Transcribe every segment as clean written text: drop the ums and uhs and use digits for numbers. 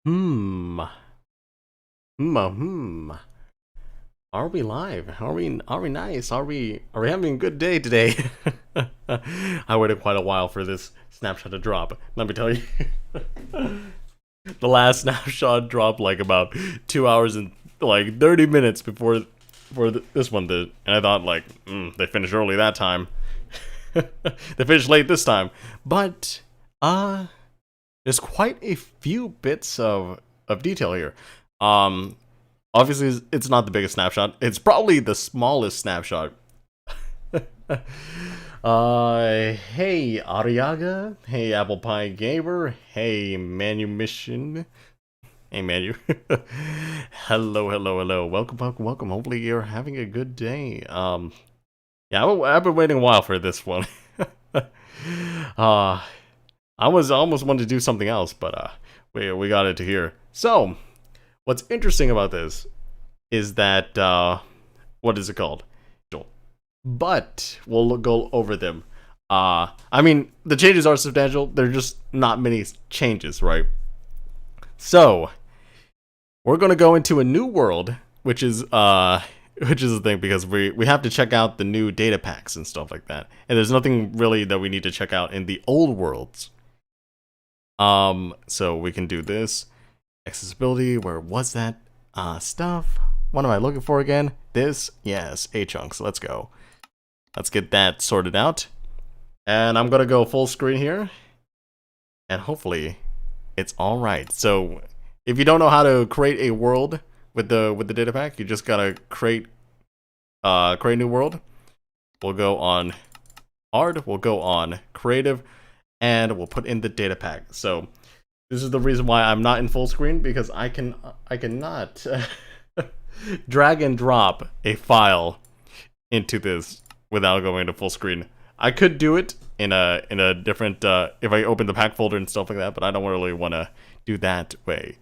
Hmm. Hmm. Are we live? Are we nice? Are we having a good day today? I waited quite a while for this snapshot to drop. Let me tell you. The last snapshot dropped like about 2 hours and like 30 minutes before this one did. And I thought like, they finished early that time. They finished late this time. But there's quite a few bits of detail here. Um Obviously, it's not the biggest snapshot. It's probably the smallest snapshot. Hey Ariaga. Hey Apple Pie Gamer. Hey Manumission. Hey Manu. Hello. Welcome. Hopefully you're having a good day. Yeah, I've been waiting a while for this one. uh, I almost wanted to do something else, but we got it to here. So, what's interesting about this is that what is it called? But we'll go over them. I mean, the changes are substantial. They're just not many changes, right? So we're gonna go into a new world, which is the thing because we have to check out the new data packs and stuff like that. And there's nothing really that we need to check out in the old worlds. So we can do this. Accessibility, where was that? Stuff. What am I looking for again? This? Yes, A-chunks. Let's go. Let's get that sorted out. And I'm gonna go full screen here. And hopefully it's alright. So if you don't know how to create a world with the data pack, you just gotta create a new world. We'll go on art, we'll go on creative, and we'll put in the data pack. So this is the reason why I'm not in full screen, because I cannot drag and drop a file into this without going to full screen. I could do it in a different if I open the pack folder and stuff like that, but I don't really want to do that way.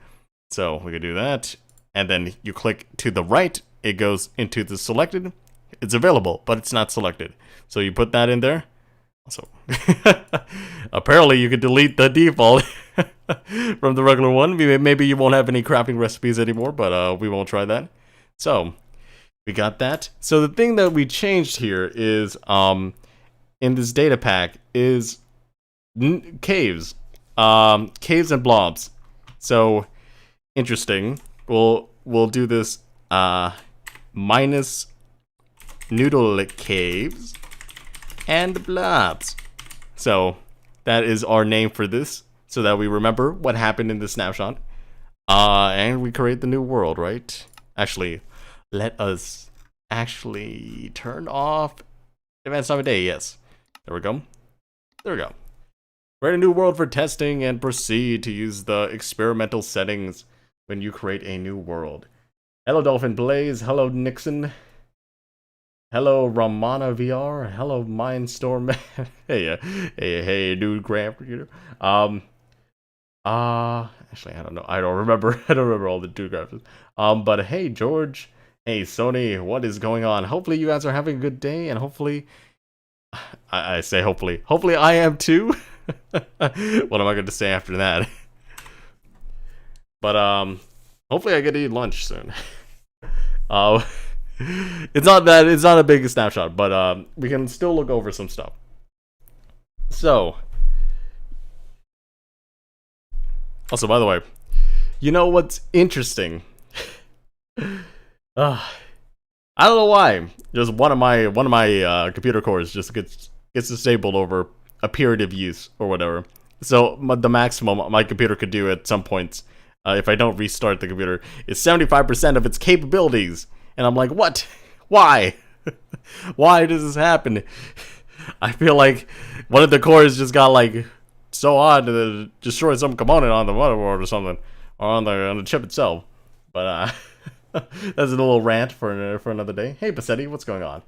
So we could do that, and then you click to the right, it goes into the selected. It's available, but it's not selected. So you put that in there. So apparently you could delete the default from the regular one. Maybe you won't have any crafting recipes anymore, but we won't try that. So we got that. So the thing that we changed here is in this data pack is caves, caves and blobs. So interesting. We'll do this minus Noodle Caves and blobs. So that is our name for this, so that we remember what happened in the snapshot. And we create the new world, right? Actually, let us actually turn off advanced time of day. Yes. There we go. There we go. Create a new world for testing and proceed to use the experimental settings when you create a new world. Hello, Dolphin Blaze. Hello, Nixon. Hello, Ramana VR. Hello, Mindstorm. hey, dude, Graham computer. Actually, I don't know. I don't remember. I don't remember all the dude graphics. But hey, George. Hey, Sony. What is going on? Hopefully, you guys are having a good day, and hopefully, I say hopefully. Hopefully, I am too. What am I going to say after that? But hopefully, I get to eat lunch soon. It's not a big snapshot, but we can still look over some stuff. So, also, by the way, you know what's interesting? I don't know why. Just one of my computer cores just gets disabled over a period of use or whatever. So the maximum my computer could do at some points, if I don't restart the computer, is 75% of its capabilities. And I'm like, what? Why? Why does this happen? I feel like one of the cores just got like so odd to destroy some component on the motherboard or something, or on the chip itself. But that's a little rant for another day. Hey, Passetti, what's going on?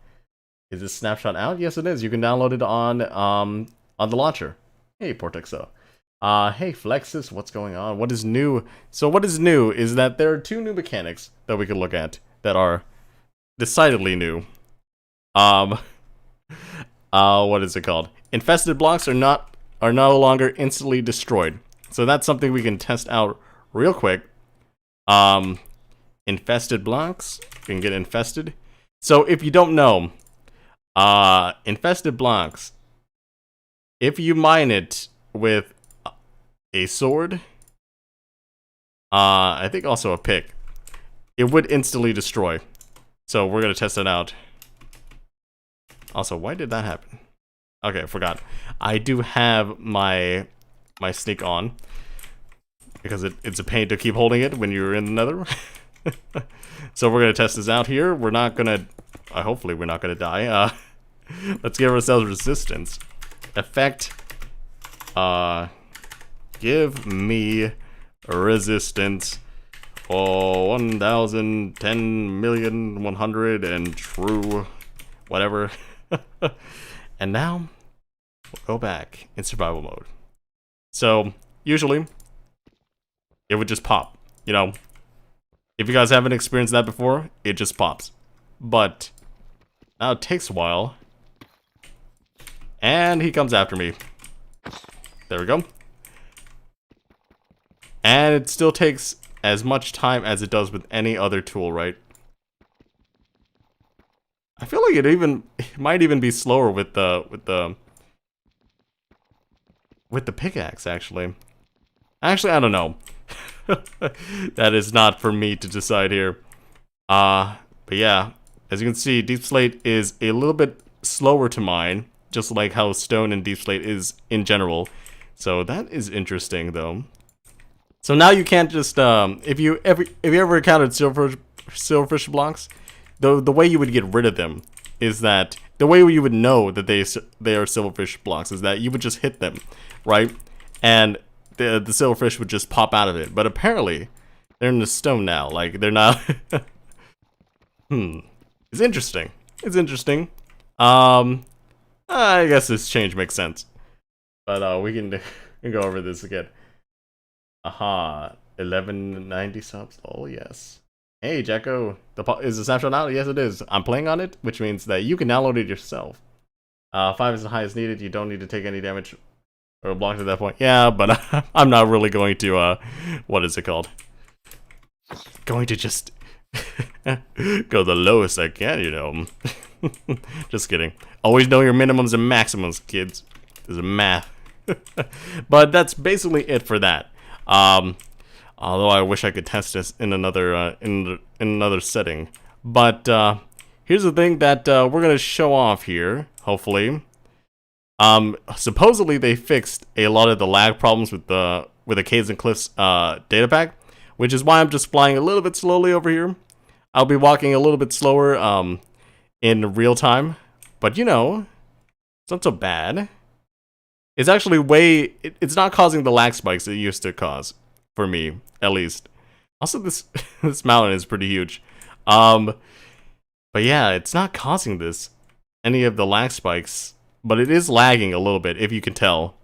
Is this snapshot out? Yes, it is. You can download it on the launcher. Hey, Portexo. Hey, Flexus, what's going on? What is new? So what is new is that there are two new mechanics that we can look at that are decidedly new. What is it called? Infested blocks are no longer instantly destroyed. So that's something we can test out real quick. Infested blocks. You can get infested. So if you don't know, infested blocks, if you mine it with a sword, I think also a pick, it would instantly destroy. So we're gonna test it out. Also, why did that happen? Okay, I forgot. I do have my sneak on because it's a pain to keep holding it when you're in the nether. So we're gonna test this out here. We're not gonna. Hopefully, we're not gonna die. Let's give ourselves resistance. Effect. Give me resistance. Oh, 1,000, 10,000,100, and true, whatever. And now, we'll go back in survival mode. So, usually, it would just pop, you know. If you guys haven't experienced that before, it just pops. But, now it takes a while. And he comes after me. There we go. And it still takes as much time as it does with any other tool, right? I feel like it might even be slower with the pickaxe, actually. Actually, I don't know. That is not for me to decide here. But yeah, as you can see, Deep Slate is a little bit slower to mine, just like how stone and Deep Slate is in general. So that is interesting, though. So now you can't just if you ever encountered silverfish blocks, the way you would get rid of them is that the way you would know that they are silverfish blocks is that you would just hit them, right? And the silverfish would just pop out of it. But apparently, they're in the stone now. Like they're not. It's interesting. It's interesting. I guess this change makes sense. But we can go over this again. Aha, 1190 subs. Oh yes. Hey Jacko, is the snapshot out? Yes, it is. I'm playing on it, which means that you can download it yourself. 5 is the highest needed. You don't need to take any damage or block at that point. Yeah, but I'm not really going to. What is it called? Going to just go the lowest I can, you know. Just kidding. Always know your minimums and maximums, kids. There's a math. But that's basically it for that. Although I wish I could test this in another in another setting. But here's the thing that we're gonna show off here. Hopefully, supposedly they fixed a lot of the lag problems with the Caves and Cliffs data pack, which is why I'm just flying a little bit slowly over here. I'll be walking a little bit slower in real time, but you know, it's not so bad. It's actually it's not causing the lag spikes it used to cause, for me, at least. Also, this mountain is pretty huge. But yeah, it's not causing any of the lag spikes, but it is lagging a little bit, if you can tell.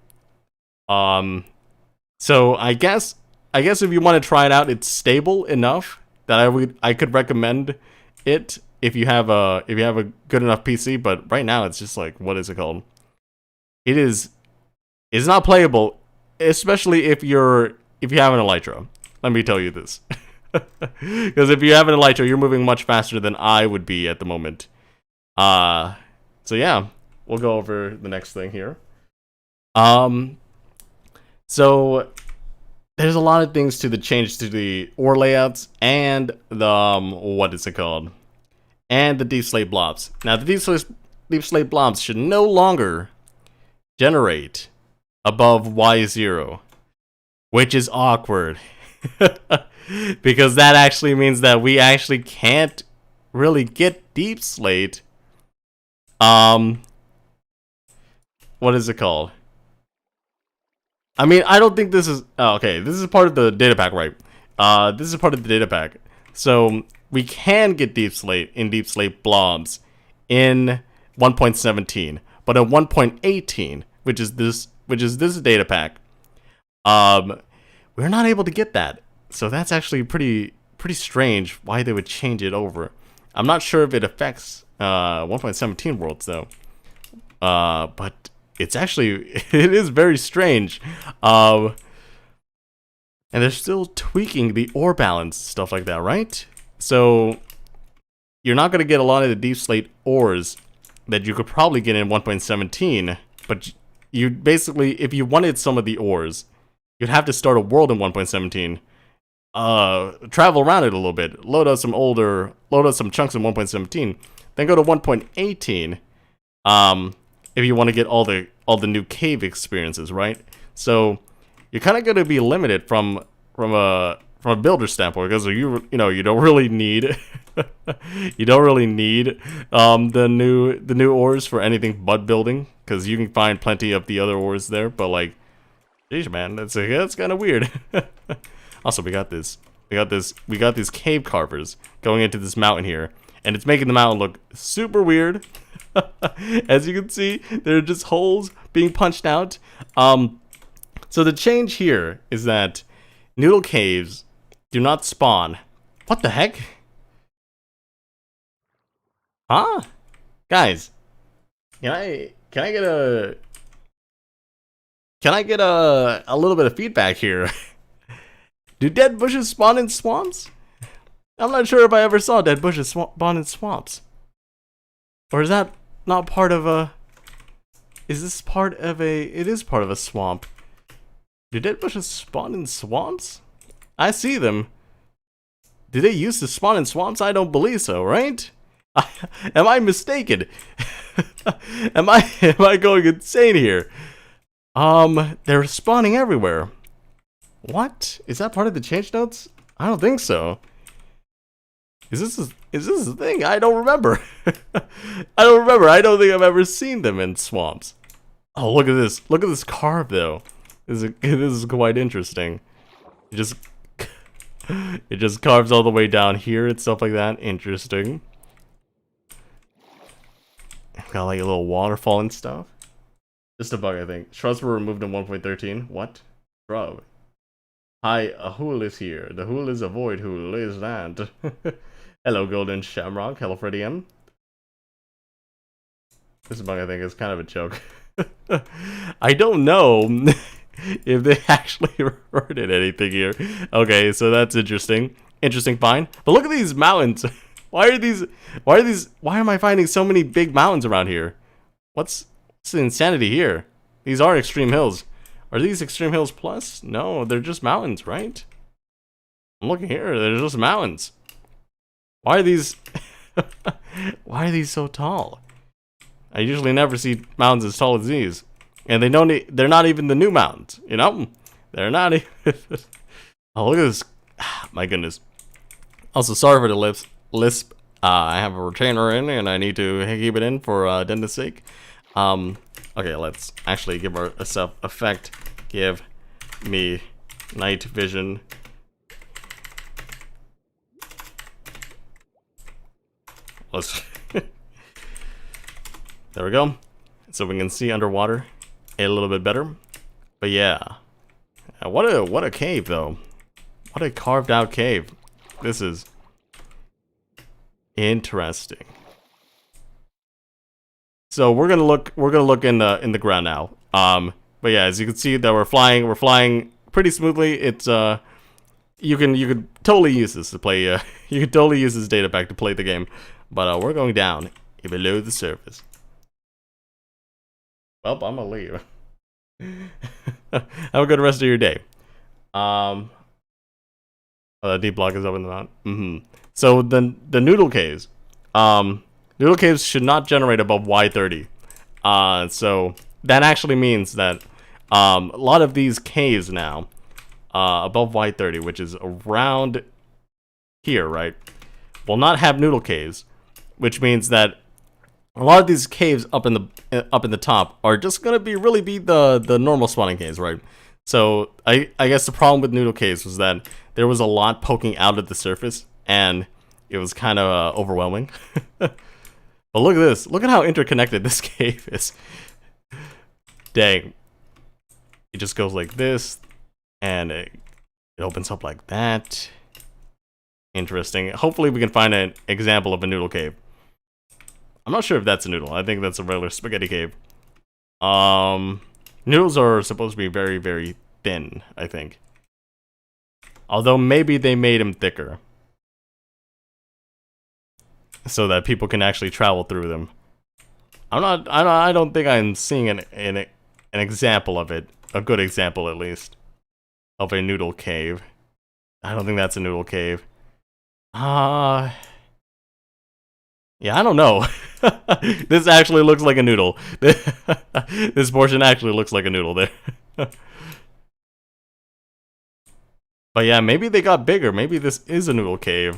So I guess if you want to try it out, it's stable enough that I could recommend it if you have a good enough PC. But right now, it's just like, what is it called? It's not playable, especially if you have an elytra. Let me tell you this. Because if you have an elytra, you're moving much faster than I would be at the moment. So yeah, we'll go over the next thing here. So there's a lot of things to the change to the ore layouts and the what is it called? And the Deep Slate blobs. Now the Deep Slate blobs should no longer generate above Y0, which is awkward. Because that actually means that we actually can't really get Deep Slate. What is it called? I mean, I don't think this is... Oh, okay, this is part of the data pack, right? This is part of the data pack. So, we can get Deep Slate in Deep Slate blobs in 1.17. But in 1.18, which is this data pack, we're not able to get that. So that's actually pretty strange why they would change it over. I'm not sure if it affects 1.17 worlds though. But it's actually it is very strange. And they're still tweaking the ore balance, stuff like that, right? So you're not going to get a lot of the deep slate ores that you could probably get in 1.17, but you basically, if you wanted some of the ores, you'd have to start a world in 1.17, travel around it a little bit, load out some chunks in 1.17, then go to 1.18, if you want to get all the new cave experiences, right? So you're kind of going to be limited from a builder standpoint, because you don't really need the new ores for anything but building, because you can find plenty of the other ores there. But like, geez, man, that's kind of weird. Also, we got these cave carvers going into this mountain here, and it's making the mountain look super weird. As you can see, there are just holes being punched out. So the change here is that Noodle Caves do not spawn. What the heck? Huh? Guys, can I get a little bit of feedback here? Do dead bushes spawn in swamps? I'm not sure if I ever saw dead bushes spawn in swamps. Or is that not part of a... Is this part of a... It is part of a swamp. Do dead bushes spawn in swamps? I see them. Do they used to spawn in swamps? I don't believe so, right? Am I mistaken? am I going insane here? They're spawning everywhere. What? Is that part of the change notes? I don't think so. Is this a thing? I don't remember. I don't think I've ever seen them in swamps. Oh, look at this. Look at this carve, though. This is quite interesting. It just carves all the way down here and stuff like that. Interesting. Got like a little waterfall and stuff. Just a bug, I think. Shrubs were removed in 1.13. What? Shrub. Hi, a hool is here. The hool is a void hool. Is that? Hello, Golden Shamrock. Hello, Freddy M. This bug, I think, is kind of a joke. I don't know if they actually recorded anything here. Okay, so that's interesting. Interesting find. But look at these mountains. Why am I finding so many big mountains around here? What's the insanity here? These are extreme hills. Are these extreme hills plus? No, they're just mountains, right? I'm looking here, they're just mountains. Why are these why are these so tall? I usually never see mountains as tall as these. And they're not even the new mountains, you know? They're not even Oh, look at this. My goodness. Also, sorry for the lisp. I have a retainer in and I need to keep it in for dentist's sake. Okay, let's actually give ourselves effect. Give me night vision. Let's there we go. So we can see underwater a little bit better. But yeah. What a cave though. What a carved out cave. This is interesting. So we're gonna look in the ground now. But yeah, as you can see that we're flying pretty smoothly. It's you could totally use this to play you could totally use this data pack to play the game. But we're going down below the surface. Well, I'm gonna leave. Have a good rest of your day. Oh, the deep block is up in the mountain. So the Noodle Caves. Noodle Caves should not generate above Y30. So that actually means that a lot of these caves now, above Y30, which is around here, right, will not have Noodle Caves, which means that a lot of these caves up in the top are just gonna really be the normal spawning caves, right? So I guess the problem with Noodle Caves was that there was a lot poking out at the surface, and it was kind of overwhelming. But look at this. Look at how interconnected this cave is. Dang. It just goes like this, and it opens up like that. Interesting. Hopefully we can find an example of a noodle cave. I'm not sure if that's a noodle. I think that's a regular spaghetti cave. Noodles are supposed to be very, very thin, I think. Although maybe they made them thicker, so that people can actually travel through them. I don't think I'm seeing an example of it. A good example, at least, of a Noodle Cave. I don't think that's a Noodle Cave. Yeah, I don't know. This actually looks like a noodle. This portion actually looks like a noodle there. But yeah, maybe they got bigger. Maybe this is a Noodle Cave.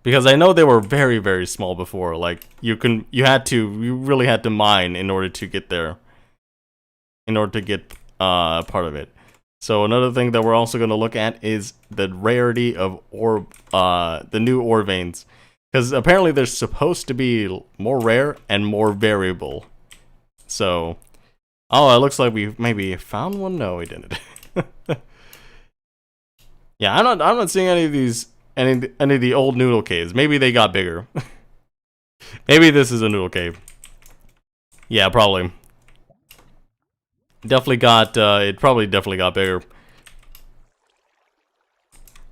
Because I know they were very, very small before. Like, you really had to mine in order to get there. In order to get part of it. So another thing that we're also going to look at is the Rarity of Orb, the new ore veins. Because apparently they're supposed to be more rare and more variable. So, oh, it looks like we maybe found one. No, we didn't. Yeah, I'm not seeing any of these, any of the old Noodle Caves. Maybe they got bigger. Maybe this is a Noodle Cave. Yeah, probably. Definitely got, it probably definitely got bigger.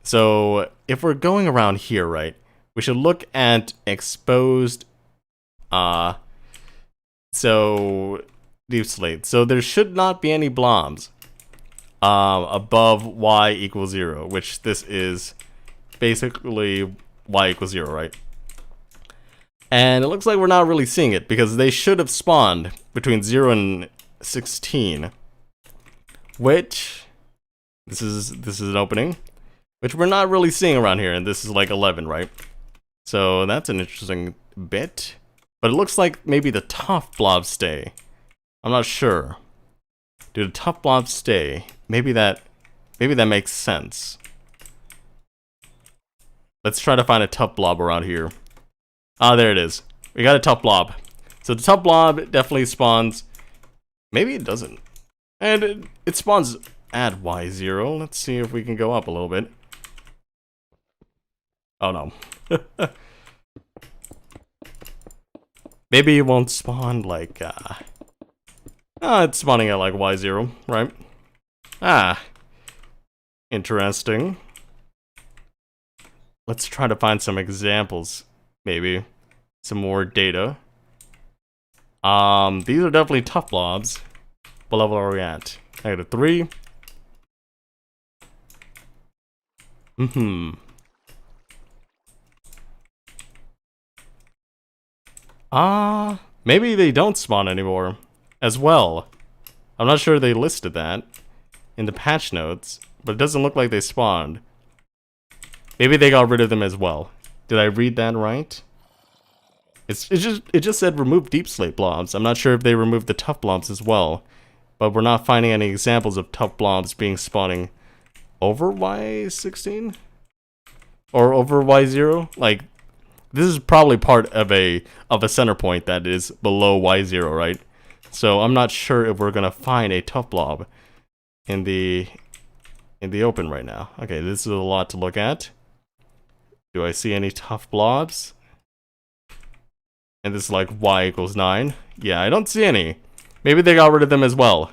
So, if we're going around here, right, we should look at exposed, so, deep slate. So, there should not be any blobs, above y equals 0, which this is basically y equals 0, right? And it looks like we're not really seeing it, because they should have spawned between 0 and 16, which this is an opening, which we're not really seeing around here, and this is like 11, right? So that's an interesting bit, but it looks like maybe the tough blobs stay. I'm not sure. Do the tough blobs stay? Maybe that makes sense. Let's try to find a tough blob around here. Ah, there it is. We got a tough blob. So the tough blob definitely spawns. Maybe it doesn't. And it spawns at Y0. Let's see if we can go up a little bit. Oh no. Maybe it won't spawn like, it's spawning at like Y0, right? Ah. Interesting. Let's try to find some examples, maybe. Some more data. These are definitely tough blobs. What level are we at? -3. Maybe they don't spawn anymore as well. I'm not sure they listed that in the patch notes, but it doesn't look like they spawned. Maybe they got rid of them as well. Did I read that right? It just said remove deep slate blobs. I'm not sure if they removed the tough blobs as well, but we're not finding any examples of tough blobs being spawning over Y16 or over Y0. Like, this is probably part of a center point that is below Y0, right? So I'm not sure if we're gonna find a tough blob in the open right now. Okay, this is a lot to look at. Do I see any tough blobs? And this is like Y equals 9. Yeah, I don't see any. Maybe they got rid of them as well.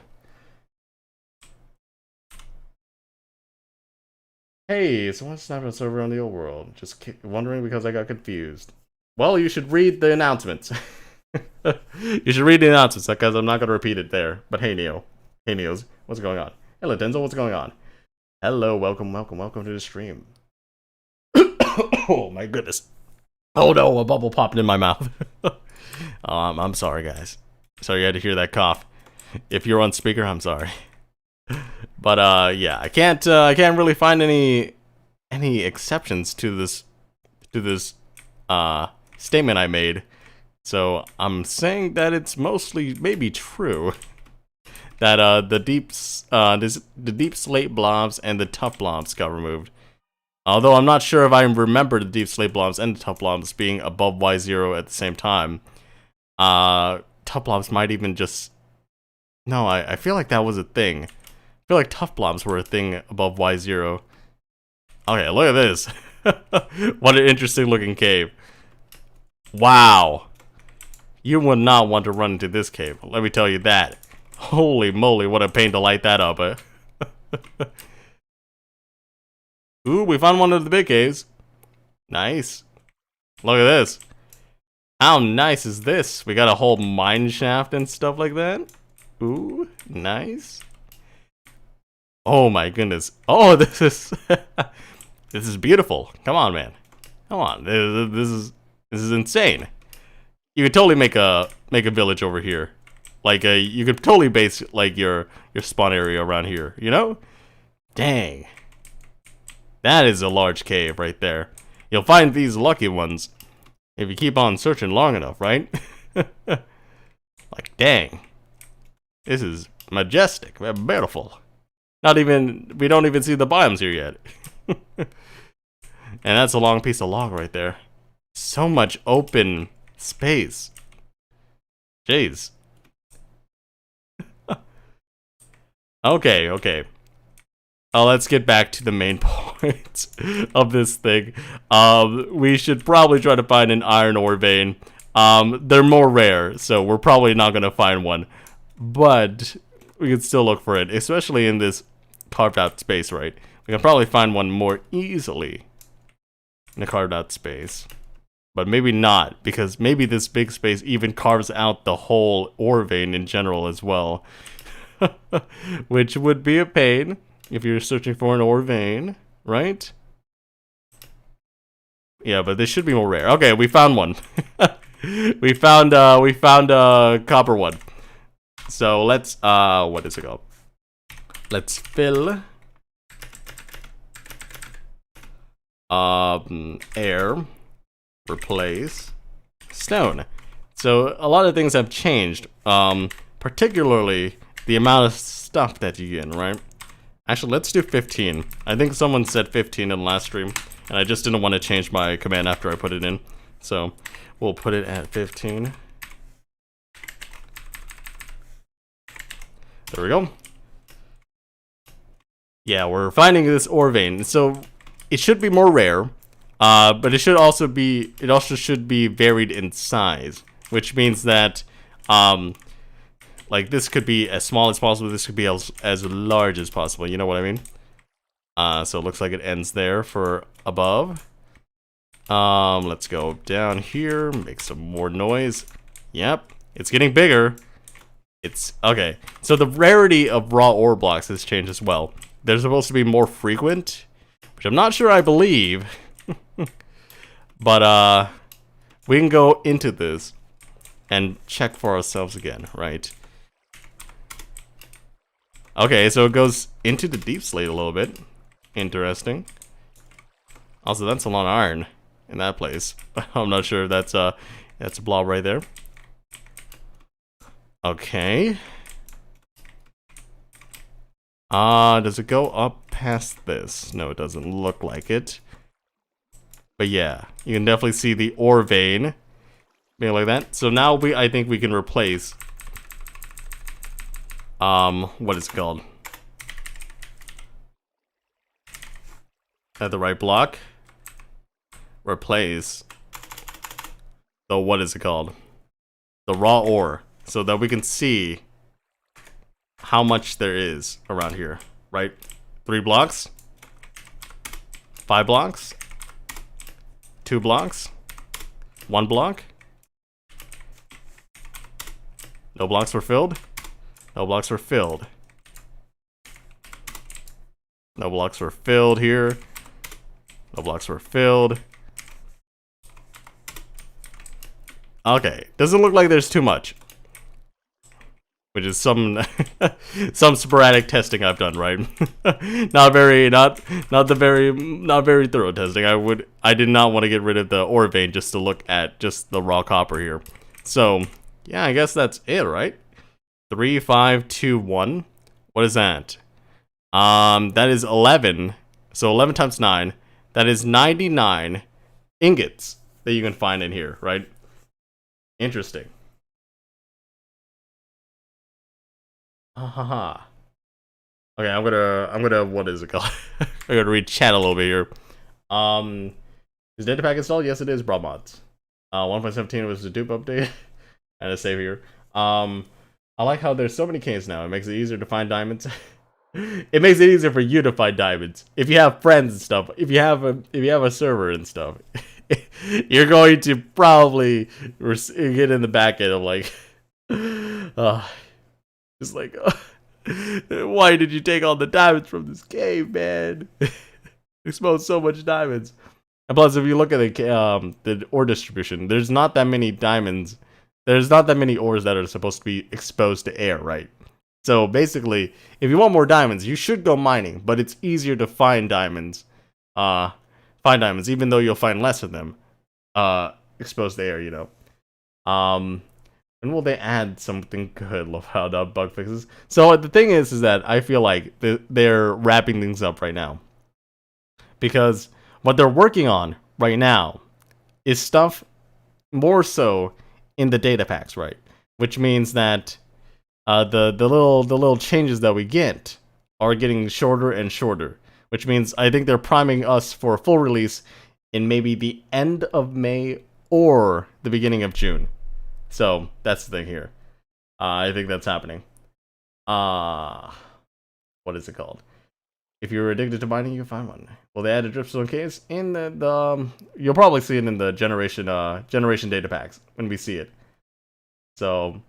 Hey, so what's Snapshot server on the old world? Just wondering because I got confused. Well, you should read the announcements. You should read the announcements because I'm not going to repeat it there. But hey, Neo. Hey, Neos. What's going on? Hello, Denzel. What's going on? Hello, welcome to the stream. Oh, my goodness. Oh no, a bubble popped in my mouth. I'm sorry, guys. Sorry you had to hear that cough. If you're on speaker, I'm sorry. But yeah, I can't really find any exceptions to this statement I made. So I'm saying that it's mostly maybe true that the deep slate blobs and the tough blobs got removed. Although I'm not sure if I remember the deep slate blobs and the tough blobs being above Y0 at the same time. Tough blobs might even just... No, I feel like that was a thing. I feel like tough blobs were a thing above Y0. Okay, look at this. What an interesting looking cave. Wow. You would not want to run into this cave, let me tell you that. Holy moly, what a pain to light that up. Ooh, we found one of the big caves. Nice. Look at this. How nice is this? We got a whole mine shaft and stuff like that. Ooh, nice. Oh my goodness. Oh, this is this is beautiful. Come on, man. Come on. This is insane. You could totally make a village over here. Like you could totally base like your spawn area around here, you know? Dang. That is a large cave right there. You'll find these lucky ones if you keep on searching long enough, right? Like, dang. This is majestic, beautiful. We don't even see the biomes here yet. And that's a long piece of log right there. So much open space. Jeez. Okay. Let's get back to the main point of this thing. We should probably try to find an iron ore vein. They're more rare, so we're probably not gonna find one. But we can still look for it, especially in this carved out space, right? We can probably find one more easily in a carved out space. But maybe not, because maybe this big space even carves out the whole ore vein in general as well. Which would be a pain if you're searching for an ore vein, right? Yeah, but they should be more rare. Okay, we found one. we found a copper one. So let's what is it called? Let's fill air, replace stone. So a lot of things have changed, particularly the amount of stuff that you get, right? Actually, let's do 15. I think someone said 15 in the last stream, and I just didn't want to change my command after I put it in. So we'll put it at 15. There we go. Yeah, we're finding this ore vein. So it should be more rare, but it also should be varied in size, which means that like this could be as small as possible, this could be as large as possible, you know what I mean? So it looks like it ends there for above. Let's go down here, make some more noise. Yep, it's getting bigger. It's okay. So the rarity of raw ore blocks has changed as well. They're supposed to be more frequent, which I'm not sure I believe. But we can go into this and check for ourselves again, right? Okay, so it goes into the deep slate a little bit. Interesting. Also, that's a lot of iron in that place. I'm not sure if that's a blob right there. Okay. Does it go up past this? No, it doesn't look like it. But yeah, you can definitely see the ore vein being like that. So now I think we can replace what is it called? At the right block. Replace the what is it called? The raw ore. So that we can see how much there is around here, right? 3 blocks, 5 blocks, 2 blocks, 1 block. No blocks were filled. No blocks were filled. No blocks were filled here. No blocks were filled. Okay, doesn't look like there's too much. Which is some sporadic testing I've done, right? not very thorough testing. I did not want to get rid of the ore vein just to look at just the raw copper here. So yeah, I guess that's it, right? 3, 5, 2, 1. What is that? That is 11. So 11 times 9. That is 99 ingots that you can find in here, right? Interesting. Haha. Okay, I'm gonna what is it called? I'm gonna read chat a little bit here. Is data pack installed? Yes, it is, bro mods. 1.17 was the dupe update. And a save here. I like how there's so many caves now. It makes it easier to find diamonds. It makes it easier for you to find diamonds. If you have friends and stuff, if you have a server and stuff, you're going to probably get in the back end of like, just like, why did you take all the diamonds from this cave, man? Exposed so much diamonds. And plus, if you look at the ore distribution, there's not that many diamonds. There's not that many ores that are supposed to be exposed to air, right? So basically, if you want more diamonds, you should go mining, but it's easier to find diamonds. Even though you'll find less of them exposed to air, you know. And will they add something good about bug fixes? So the thing is that I feel like they're wrapping things up right now. Because what they're working on right now is stuff more so in the data packs, right? Which means that the little changes that we get are getting shorter and shorter. Which means I think they're priming us for a full release in maybe the end of May or the beginning of June. So that's the thing here. I think that's happening. What is it called? If you're addicted to mining, you can find one. Well, they added dripstone caves in the you'll probably see it in the generation data packs when we see it. So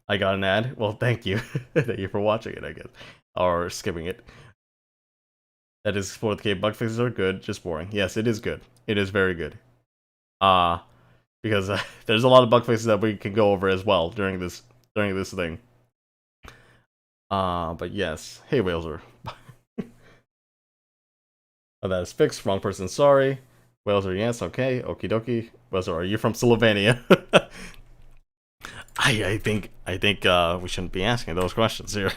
I got an ad. Well, thank you. Thank you for watching it, I guess. Or skipping it. That is for the cave. Bug fixes are good, just boring. Yes, it is good. It is very good. Because there's a lot of bug fixes that we can go over as well during this thing. But yes. Hey, Whaleser. Oh, that is fixed. Wrong person, sorry. Whaleser, yes, okay. Okie dokie. Whaleser, are you from Slovenia? I think we shouldn't be asking those questions here.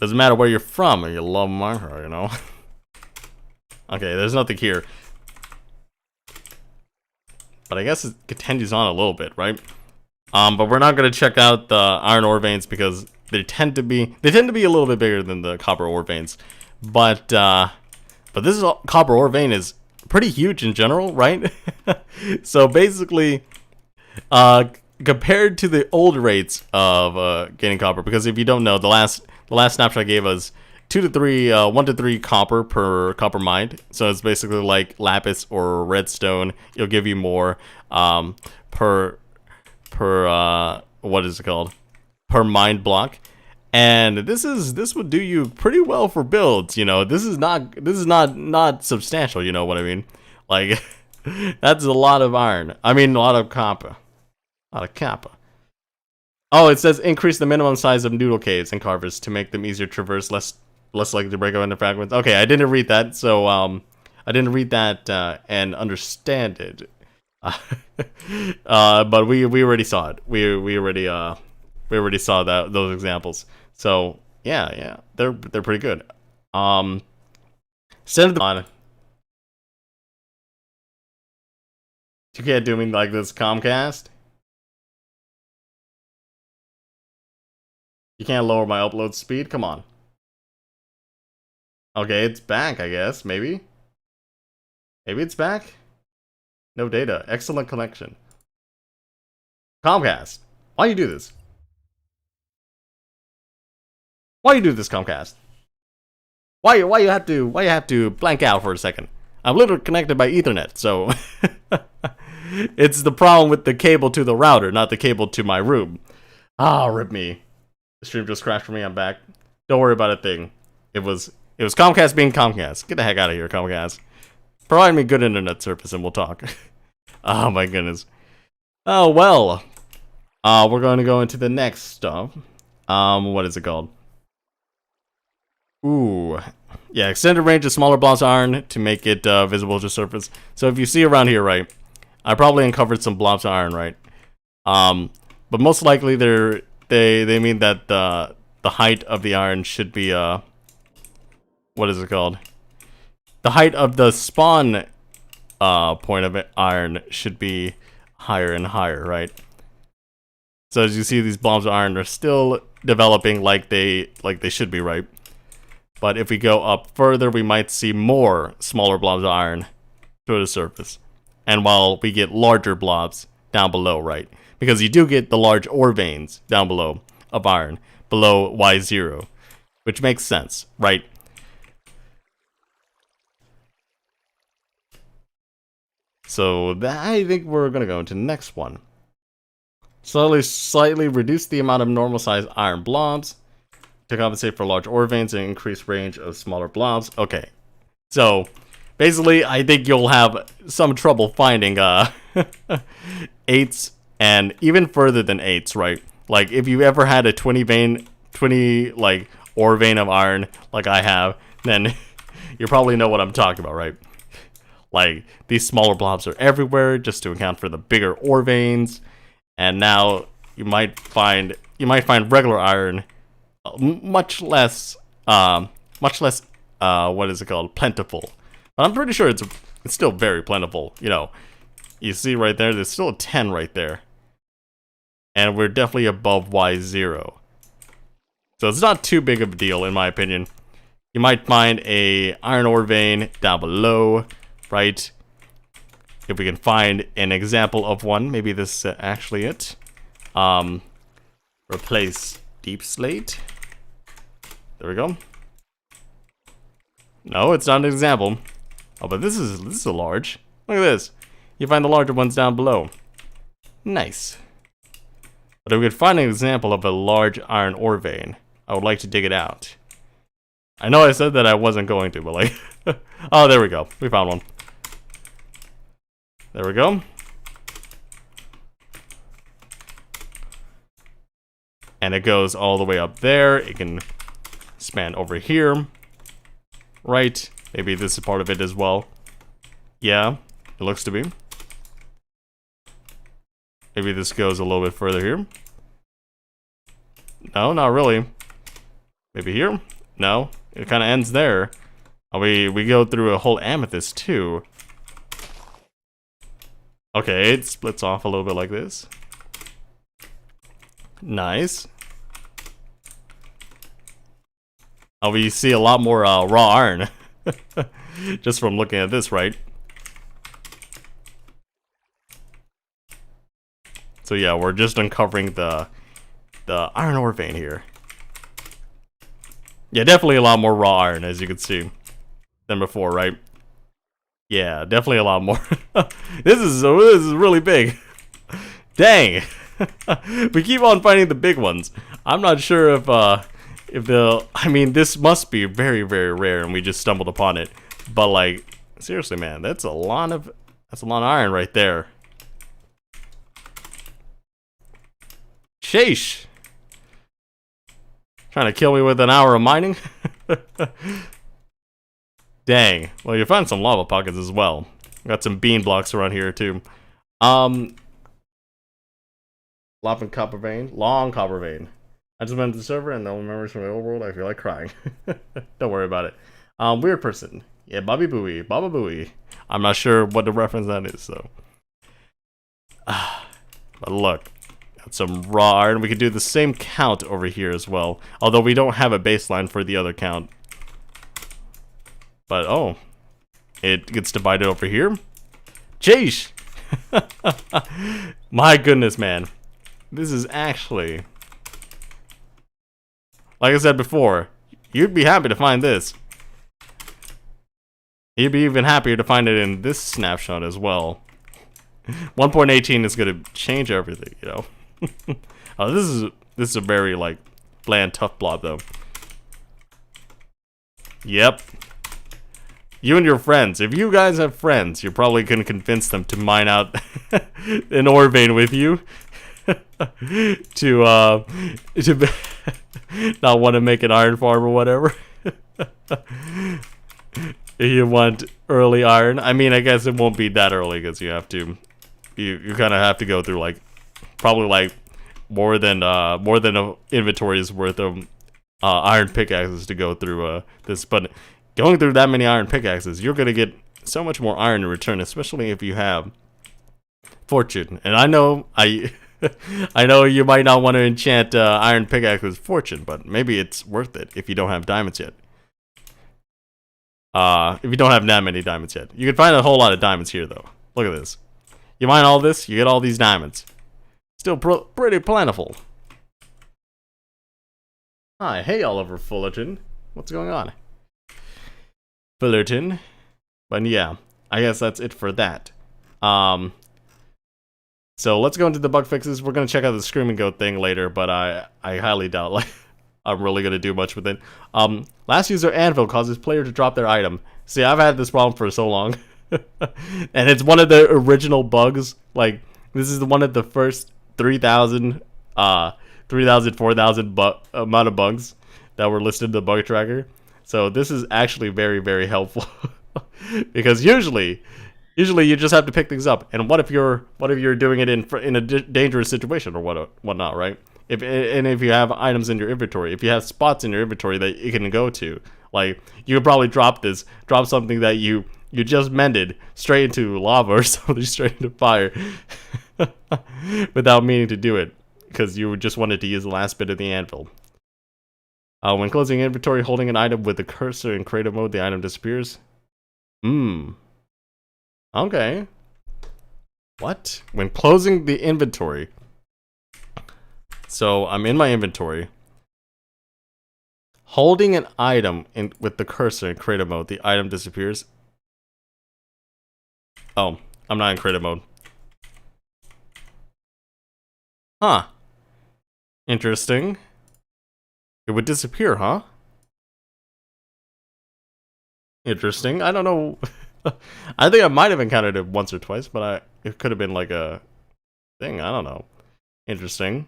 Doesn't matter where you're from, you love Minecraft, you know? Okay, there's nothing here. But I guess it continues on a little bit, right? But we're not gonna check out the iron ore veins because they tend to be a little bit bigger than the copper ore veins. But this copper ore vein is pretty huge in general, right? So basically, compared to the old rates of getting copper, because if you don't know, the last snapshot gave us 1 to 3 copper per copper mined. So it's basically like lapis or redstone. It'll give you more per what is it called? Per mined block. And this would do you pretty well for builds, you know. This is not substantial, you know what I mean? Like that's a lot of iron. I mean a lot of copper. A lot of copper. Oh, it says increase the minimum size of noodle caves and carvers to make them easier to traverse, less likely to break up into fragments. Okay, I didn't read that, so I didn't read that and understand it. But we already saw it. We already saw those examples. So yeah, they're pretty good. Instead of the you can't do me like this, Comcast. You can't lower my upload speed. Come on. Okay, it's back, I guess. Maybe it's back. No data. Excellent connection. Comcast, why you do this? Why you do this, Comcast? Why you have to blank out for a second? I'm literally connected by Ethernet, so it's the problem with the cable to the router, not the cable to my room. Ah, rip me. The stream just crashed for me. I'm back. Don't worry about a thing. It was Comcast being Comcast. Get the heck out of here, Comcast. Provide me good internet service and we'll talk. Oh my goodness. Oh well. We're going to go into the next stuff. What is it called? Ooh. Yeah, extended range of smaller blocks of iron to make it visible to surface. So if you see around here, right, I probably uncovered some blobs of iron, right? But most likely they mean that the height of the iron should be what is it called? The height of the spawn point of iron should be higher and higher, right? So as you see, these blobs of iron are still developing like they should be, right? But if we go up further, we might see more smaller blobs of iron to the surface. And while we get larger blobs down below, right? Because you do get the large ore veins down below of iron. below Y0, which makes sense, right? So I think we're gonna go into the next one. Slightly reduce the amount of normal sized iron blobs to compensate for large ore veins and increase range of smaller blobs. Okay, so basically, I think you'll have some trouble finding 8s and even further than 8s, right? Like if you ever had a 20 like ore vein of iron like I have, then you probably know what I'm talking about, right? Like these smaller blobs are everywhere just to account for the bigger ore veins, and now you might find regular iron much less what is it called, plentiful. But I'm pretty sure it's still very plentiful. You know, you see right there, there's still a 10 right there, and we're definitely above Y0, so it's not too big of a deal in my opinion. You might find a iron ore vein down below, right? If we can find an example of one, maybe this is actually it. Replace deep slate. There we go. No, it's not an example. Oh, but this is a large. Look at this. You find the larger ones down below. Nice. But if we could find an example of a large iron ore vein, I would like to dig it out. I know I said that I wasn't going to, but like... oh, there we go. We found one. There we go. And it goes all the way up there. It can span over here. Right. Maybe this is part of it as well. Yeah, it looks to be. Maybe this goes a little bit further here. No, not really. Maybe here? No, it kind of ends there. Oh, we go through a whole amethyst too. Okay, it splits off a little bit like this. Nice. Oh, we see a lot more raw iron. Just from looking at this, right? So yeah, we're just uncovering the iron ore vein here. Yeah, definitely a lot more raw iron, as you can see, than before, right? Yeah, definitely a lot more. This is really big. Dang. We keep on finding the big ones. I'm not sure if I mean, this must be very, very rare and we just stumbled upon it. But like, seriously, man, that's a lot of iron right there. Sheesh. Trying to kill me with an hour of mining? Dang. Well, you found some lava pockets as well. Got some bean blocks around here too. Lava and copper vein. Long copper vein. I just went to the server and no memories from the old world. I feel like crying. Don't worry about it. Weird person. Yeah, Bobby Booey. Baba Booey. I'm not sure what the reference that is, so. But look. Got some raw iron. We could do the same count over here as well. Although we don't have a baseline for the other count. But, oh. It gets divided over here. Jeez! My goodness, man. This is actually... Like I said before, you'd be happy to find this. You'd be even happier to find it in this snapshot as well. 1.18 is going to change everything, you know. Oh, this is a very, like, bland, tough blob, though. Yep. You and your friends. If you guys have friends, you're probably going to convince them to mine out an ore vein with you. to not want to make an iron farm or whatever. If you want early iron, I mean, I guess it won't be that early because you have to, you kind of have to go through like probably like more than a inventory's worth of iron pickaxes to go through this. But going through that many iron pickaxes, you're gonna get so much more iron in return, especially if you have fortune. And I know I know you might not want to enchant iron pickaxe with fortune, but maybe it's worth it if you don't have diamonds yet. If you don't have that many diamonds yet. You can find a whole lot of diamonds here, though. Look at this. You mine all this, you get all these diamonds. Still pretty plentiful. Hi, hey Oliver Fullerton. What's going on? Fullerton. But yeah, I guess that's it for that. So let's go into the bug fixes. We're gonna check out the Screaming Goat thing later, but I highly doubt like I'm really gonna do much with it. Last user Anvil causes player to drop their item. See, I've had this problem for so long. And it's one of the original bugs. Like, this is one of the first 3,000, 4,000 amount of bugs that were listed in the bug tracker. So this is actually very, very helpful. Because usually you just have to pick things up. And what if you're doing it in a dangerous situation or whatnot, right? If you have items in your inventory, if you have spots in your inventory that you can go to, like, you could probably drop something that you just mended straight into lava or something, straight into fire, without meaning to do it, because you just wanted to use the last bit of the anvil. When closing inventory, holding an item with the cursor in creative mode, the item disappears. Okay. What? When closing the inventory. So I'm in my inventory. Holding an item with the cursor in creative mode, the item disappears. Oh, I'm not in creative mode. Huh. Interesting. It would disappear, huh? Interesting. I don't know. I think I might have encountered it once or twice, but it could have been like a thing. I don't know. Interesting.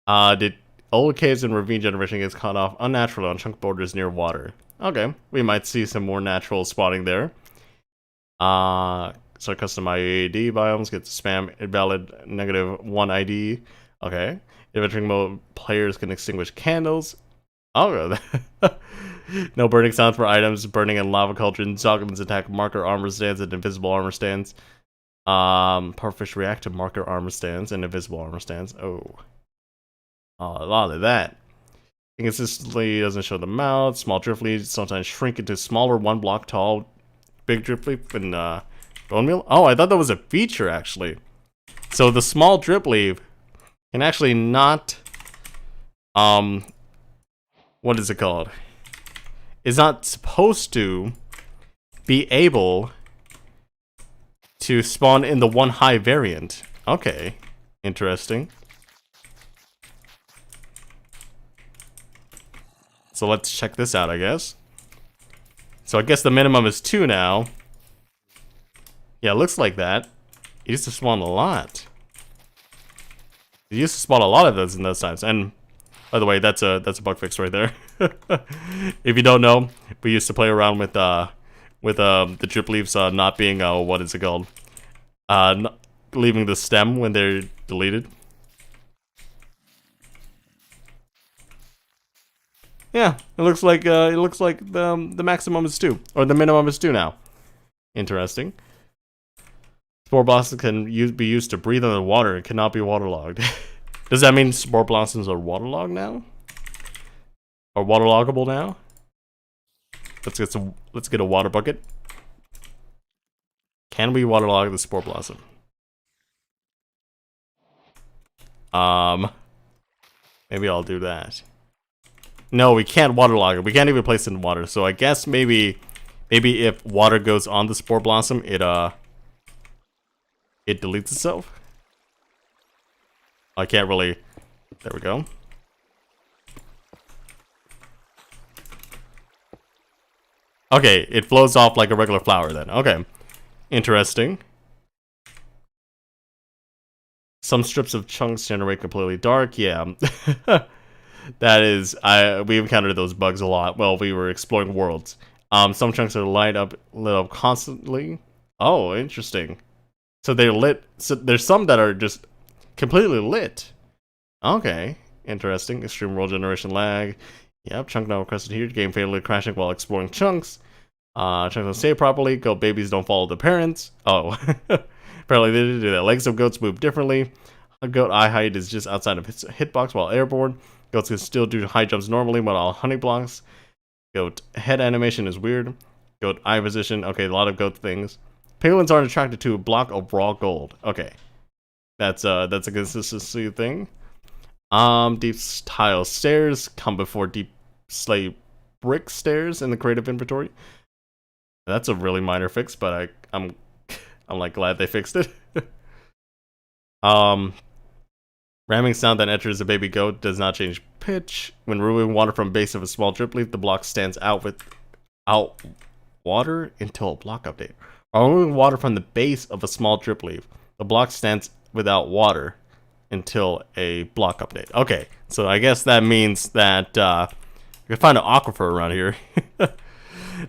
Did old caves and ravine generation gets cut off unnaturally on chunk borders near water? Okay, we might see some more natural spawning there. So custom IAD biomes get spam invalid -1 ID. Okay. Adventuring mode players can extinguish candles. Oh, no burning sound for items, burning in lava cauldrons, goblins attack marker armor stands and invisible armor stands. Purfish react to marker armor stands and invisible armor stands. Oh, a lot of that. Inconsistently doesn't show the mouth. Small drift leaves sometimes shrink into smaller 1 block tall. Big drift leaf and bone meal. Oh, I thought that was a feature actually. So the small drip leaf can actually not what is it called? Is not supposed to be able to spawn in the 1 high variant. Okay, interesting. So let's check this out, I guess. So I guess the minimum is 2 now. Yeah, it looks like that. It used to spawn a lot. It used to spawn a lot of those in those times. And by the way, that's a bug fix right there. If you don't know, we used to play around with the drip leaves not being what is it called? Leaving the stem when they're deleted. Yeah, it looks like the maximum is 2, or the minimum is 2 now. Interesting. Spore blossoms can be used to breathe under water and cannot be waterlogged. Does that mean spore blossoms are waterlogged now? Or waterloggable now? Let's get a water bucket. Can we waterlog the spore blossom? Maybe I'll do that. No, we can't waterlog it. We can't even place it in water. So I guess maybe if water goes on the spore blossom, it deletes itself. I can't really. There we go. Okay, it flows off like a regular flower then. Okay. Interesting. Some strips of chunks generate completely dark. Yeah. That is, we encountered those bugs a lot while we were exploring worlds. Some chunks are lit up constantly. Oh, interesting. So they're lit. So there's some that are just completely lit. Okay, interesting. Extreme world generation lag. Yep, chunk not requested here. Game fatally crashing while exploring chunks. Chunks don't stay properly. Goat babies don't follow their parents. Oh, apparently they didn't do that. Legs of goats move differently. A goat eye height is just outside of its hitbox while airborne. Goats can still do high jumps normally while honey blocks. Goat head animation is weird. Goat eye position. Okay, a lot of goat things. Penguins aren't attracted to a block of raw gold. Okay, that's a consistency thing. Deep tile stairs come before deep slate brick stairs in the creative inventory. That's a really minor fix, but I'm like glad they fixed it. Ramming sound that enters a baby goat does not change pitch. When removing water from base of a small drip leaf, the block stands out without water until a block update. While removing water from the base of a small drip leaf, the block stands without water until a block update. Okay, so I guess that means that we can find an aquifer around here.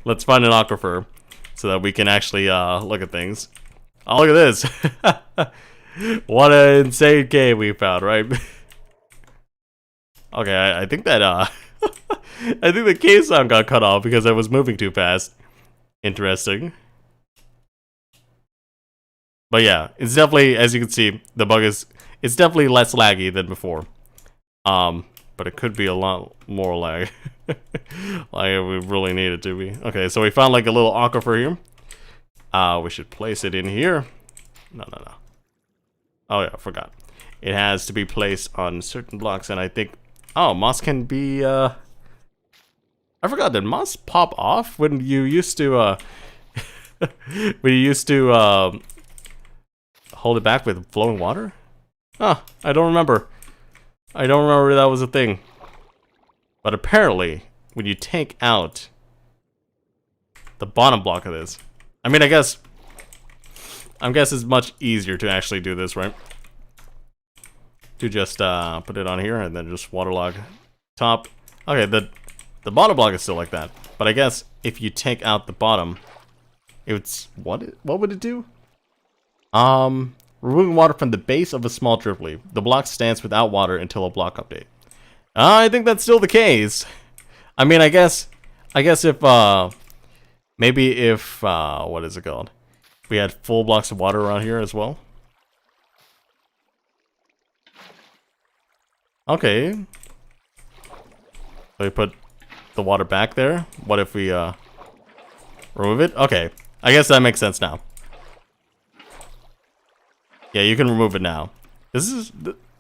Let's find an aquifer so that we can actually look at things. Oh, look at this. What an insane game we found, right? Okay, I think that I think the cave sound got cut off because I was moving too fast. Interesting. But yeah, it's definitely, as you can see, the bug is, it's definitely less laggy than before. But it could be a lot more lag. Like we really need it to be. Okay, so we found like a little aquifer here. We should place it in here. No. Oh yeah, I forgot. It has to be placed on certain blocks, and I think, oh, moss can be, I forgot, did moss pop off when you used to, hold it back with flowing water? Huh, I don't remember. I don't remember that was a thing. But apparently, when you take out the bottom block of this, I mean, I guess it's much easier to actually do this, right? To just put it on here and then just waterlog top. Okay, the bottom block is still like that, but I guess if you take out the bottom, it's what would it do? Removing water from the base of a small drip leaf. The block stands without water until a block update. I think that's still the case. I mean, I guess if maybe if what is it called? We had full blocks of water around here as well. Okay. So we put the water back there. What if we remove it? Okay. I guess that makes sense now. Yeah, you can remove it now. Does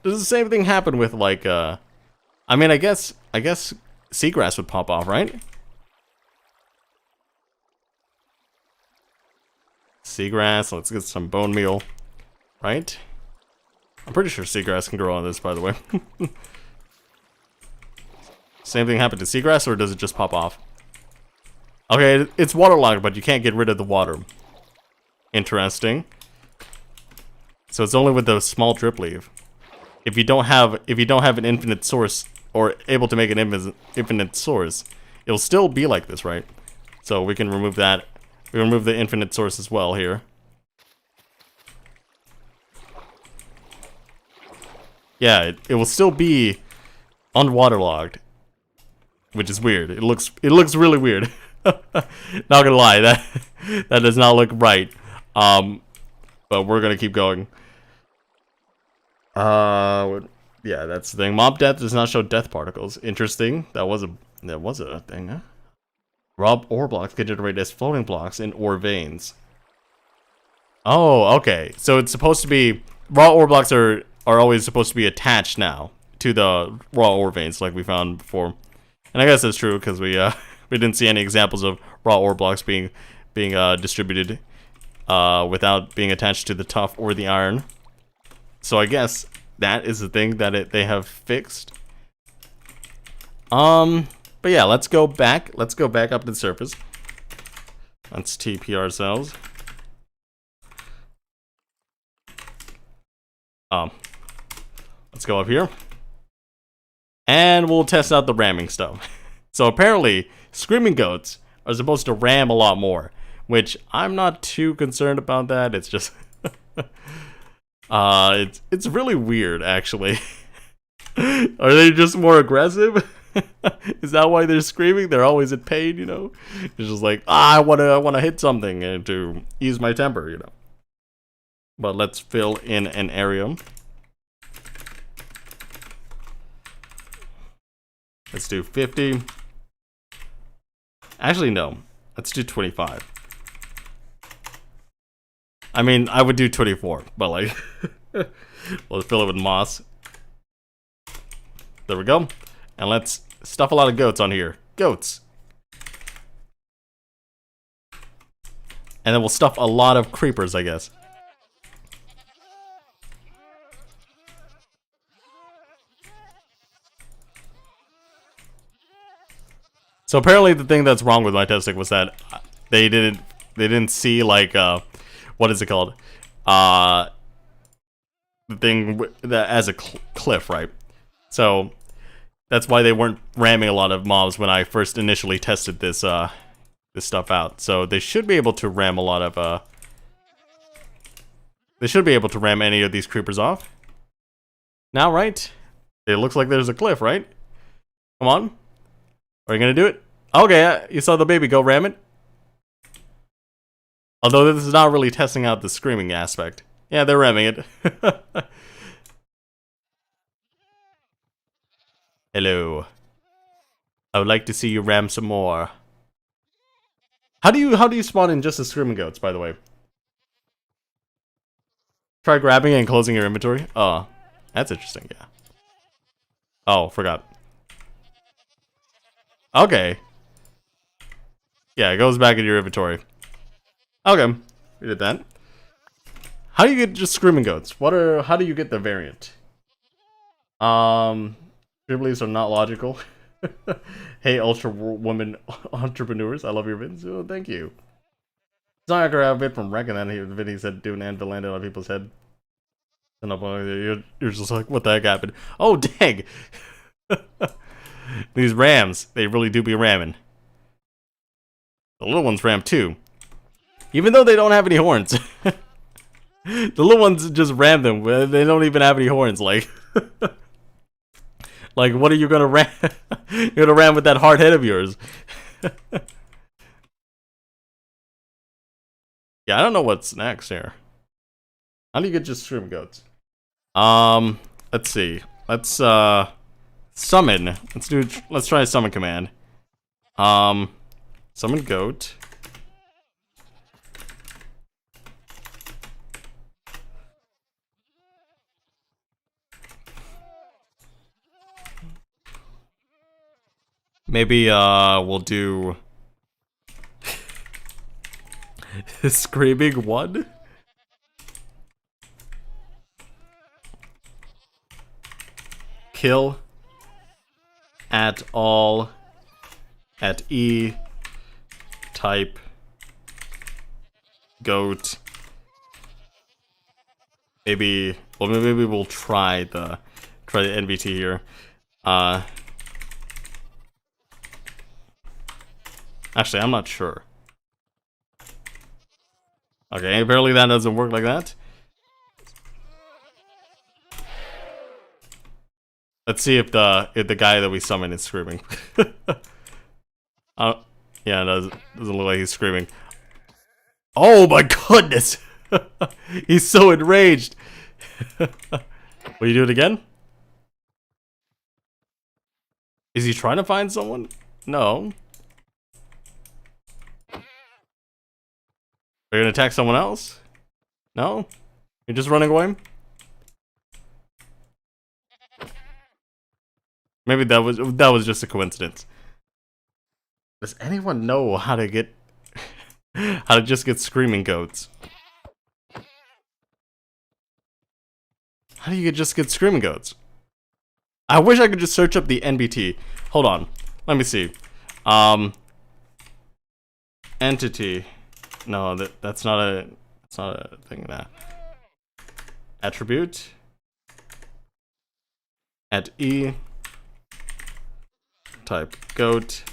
the same thing happen with like I mean, I guess seagrass would pop off, right? Seagrass, let's get some bone meal, right? I'm pretty sure seagrass can grow on this, by the way. Same thing happened to seagrass, or does it just pop off? Okay, it's waterlogged, but you can't get rid of the water. Interesting. So it's only with the small drip leaf. If you don't have an infinite source, or able to make an infinite source, it'll still be like this, right? So we can remove that. We remove the infinite source as well here. Yeah, it will still be unwaterlogged, which is weird. It looks really weird. Not gonna lie, that does not look right. But we're gonna keep going. Yeah, that's the thing. Mob death does not show death particles. Interesting. That was a thing, huh? Raw ore blocks can generate as floating blocks in ore veins. Oh, okay. So it's supposed to be, raw ore blocks are always supposed to be attached now to the raw ore veins, like we found before. And I guess that's true because we didn't see any examples of raw ore blocks being distributed without being attached to the tuff or the iron. So I guess that is the thing that they have fixed. But yeah, let's go back. Let's go back up to the surface. Let's TP ourselves. Let's go up here. And we'll test out the ramming stuff. So apparently, screaming goats are supposed to ram a lot more, which I'm not too concerned about that. It's just it's really weird, actually. Are they just more aggressive? Is that why they're screaming? They're always in pain, you know? It's just like, I wanna hit something and to ease my temper, you know. But let's fill in an area. Let's do 50. Actually, no. Let's do 25. I mean, I would do 24, but like, let's fill it with moss. There we go. And let's stuff a lot of goats on here. Goats. And then we'll stuff a lot of creepers, I guess. So apparently the thing that's wrong with my testing was that they didn't see like what is it called? The thing that as a cliff, right? So that's why they weren't ramming a lot of mobs when I first initially tested this this stuff out. So they should be able to ram a lot of they should be able to ram any of these creepers off. Now, right? It looks like there's a cliff, right? Come on. Are you gonna do it? Okay, you saw the baby go ram it. Although this is not really testing out the screaming aspect. Yeah, they're ramming it. Hello. I would like to see you ram some more. How do you spawn in just the screaming goats, by the way? Try grabbing and closing your inventory? Oh, that's interesting, yeah. Oh, forgot. Okay. Yeah, it goes back in your inventory. Okay, we did that. How do you get just screaming goats? How do you get the variant? Dribblies are not logical. Hey, Ultra Woman entrepreneurs, I love your vids. Oh, thank you. It's not like I have a bit from Reckon that the vid he said do an anvil landed on people's head. And you're just like, what the heck happened? Oh, dang! These rams, they really do be ramming. The little ones ram too. Even though they don't have any horns. The little ones just ram them. They don't even have any horns, like. Like, what are you gonna ram? You're gonna ram with that hard head of yours. Yeah, I don't know what's next here. How do you get just stream goats? Let's see. Let's summon. Let's try a summon command. Summon goat. Maybe we'll do screaming one. Kill at all at E type goat. Maybe we'll try the NVT here. Actually, I'm not sure. Okay, apparently that doesn't work like that. Let's see if the guy that we summoned is screaming. Yeah, it doesn't look like he's screaming. Oh my goodness! He's so enraged. Will you do it again? Is he trying to find someone? No. Are you gonna attack someone else? No? You're just running away? Maybe that was just a coincidence. Does anyone know how to get how to just get screaming goats? How do you just get screaming goats? I wish I could just search up the NBT. Hold on. Let me see. Entity. No, that's not a thing. That attribute at E type goat.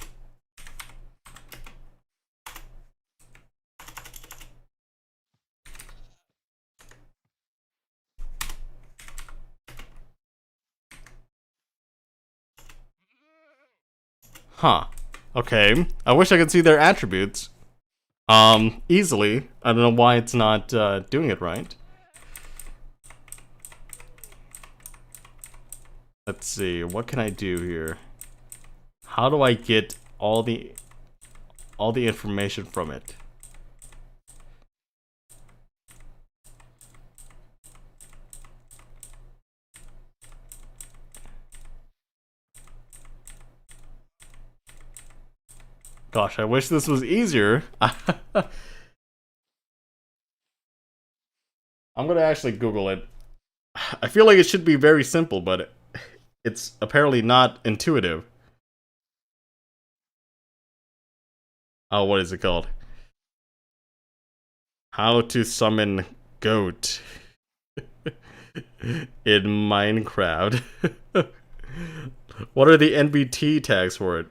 Huh. Okay. I wish I could see their attributes. Easily. I don't know why it's not doing it right. Let's see. What can I do here? How do I get all the information from it? Gosh, I wish this was easier. I'm gonna actually Google it. I feel like it should be very simple, but it's apparently not intuitive. Oh, what is it called? How to summon goat in Minecraft. What are the NBT tags for it?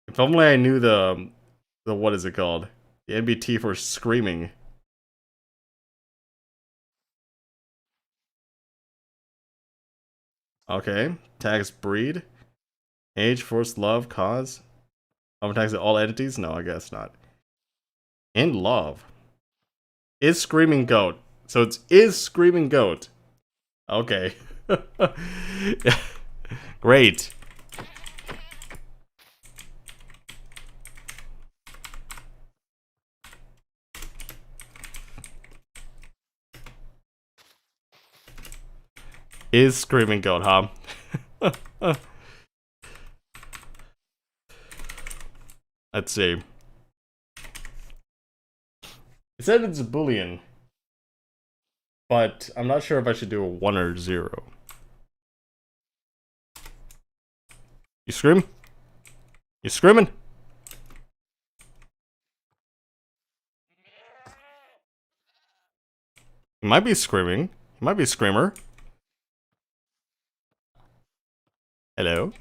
If only I knew the what is it called? The NBT for screaming. Okay. Tags breed. Age, force, love, cause. Tags all entities? No, I guess not. And love. Is screaming goat. So it's is screaming goat. Okay. Great. Is screaming goat, huh? Let's see. It said it's a Boolean. But I'm not sure if I should do a 1 or 0. You scream? You screaming? He might be screaming. He might be a screamer. Hello?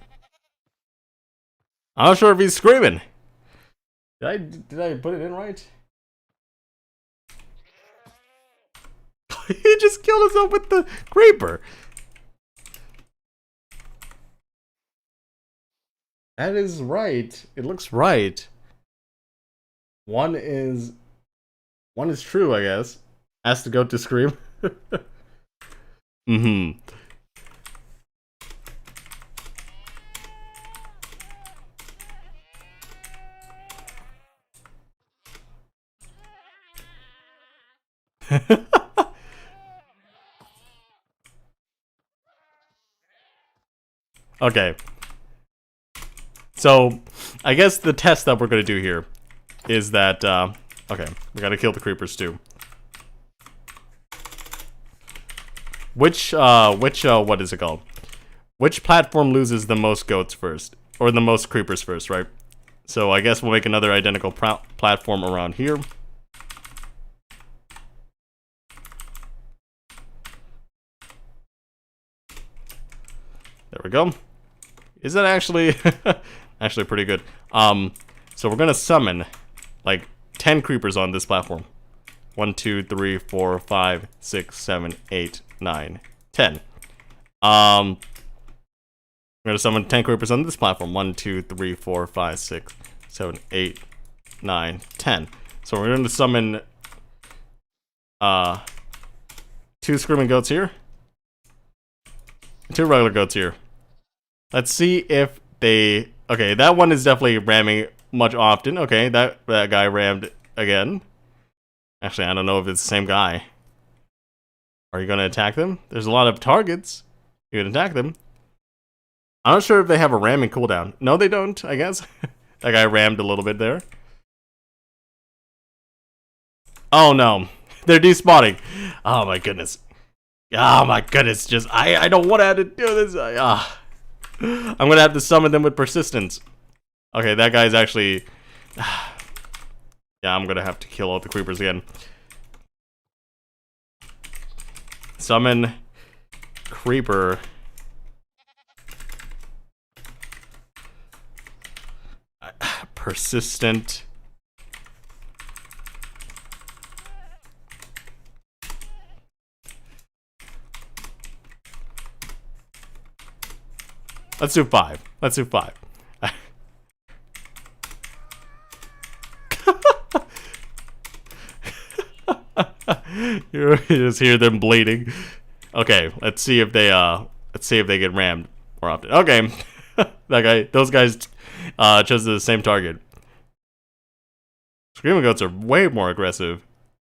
I'm not sure if he's screaming. Did I put it in right? He just killed himself with the creeper. That is right. It looks right. One is true, I guess. Asked the goat to scream. Mm-hmm. Okay. So, I guess the test that we're gonna do here is that, okay, we gotta kill the creepers too. Which, what is it called? Which platform loses the most goats first? Or the most creepers first, right? So I guess we'll make another identical platform around here. There we go. Is that actually actually pretty good? So we're gonna summon like 10 creepers on this platform. 1, 2, 3, 4, 5, 6, 7, 8, 9, 10. I'm gonna summon 10 creepers on this platform. 1, 2, 3, 4, 5, 6, 7, 8, 9, 10. So we're gonna summon 2 screaming goats here. 2 regular goats here. Let's see if they... Okay, that one is definitely ramming much often. Okay, that guy rammed again. Actually, I don't know if it's the same guy. Are you gonna attack them? There's a lot of targets. You can attack them. I'm not sure if they have a ramming cooldown. No, they don't, I guess. That guy rammed a little bit there. Oh no. They're despawning. Oh my goodness. Oh my goodness. Just, I don't want to have to do this. I'm gonna have to summon them with persistence. Okay, that guy's actually... Yeah, I'm gonna have to kill all the creepers again. Summon creeper. Persistent. Let's do 5. Let's do 5. You just hear them bleeding. Okay, let's see if they get rammed more often. Okay, those guys chose the same target. Screaming goats are way more aggressive.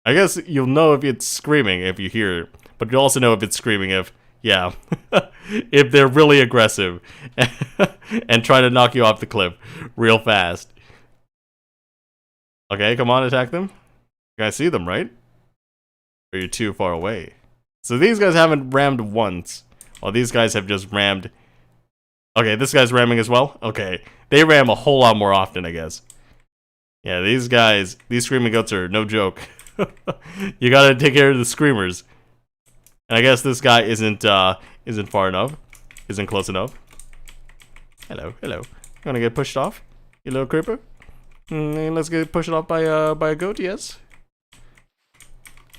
I guess you'll know if it's screaming if you hear it, but you also know if it's screaming if, yeah, if they're really aggressive and try to knock you off the cliff real fast. Okay, come on, attack them. You guys see them, right? Or you're too far away. So these guys haven't rammed once. Well, these guys have just rammed. Okay, this guy's ramming as well? Okay, they ram a whole lot more often, I guess. Yeah, these guys, these screaming goats are no joke. You gotta take care of the screamers. And I guess this guy isn't far enough. Isn't close enough. Hello, hello. You wanna get pushed off? You little creeper? Let's get pushed off by a goat, yes?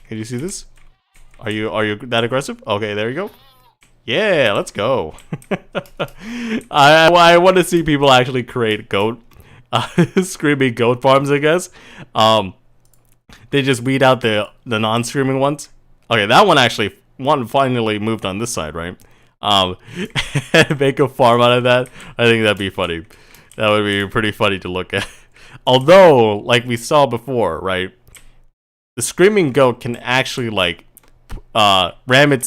Can you see this? Are you that aggressive? Okay, there you go. Yeah, let's go. I want to see people actually create goat screaming goat farms, I guess. They just weed out the non-screaming ones. Okay, that one finally moved on this side, right? Make a farm out of that. I think that'd be funny. That would be pretty funny to look at. Although, like we saw before, right? The screaming goat can actually like ram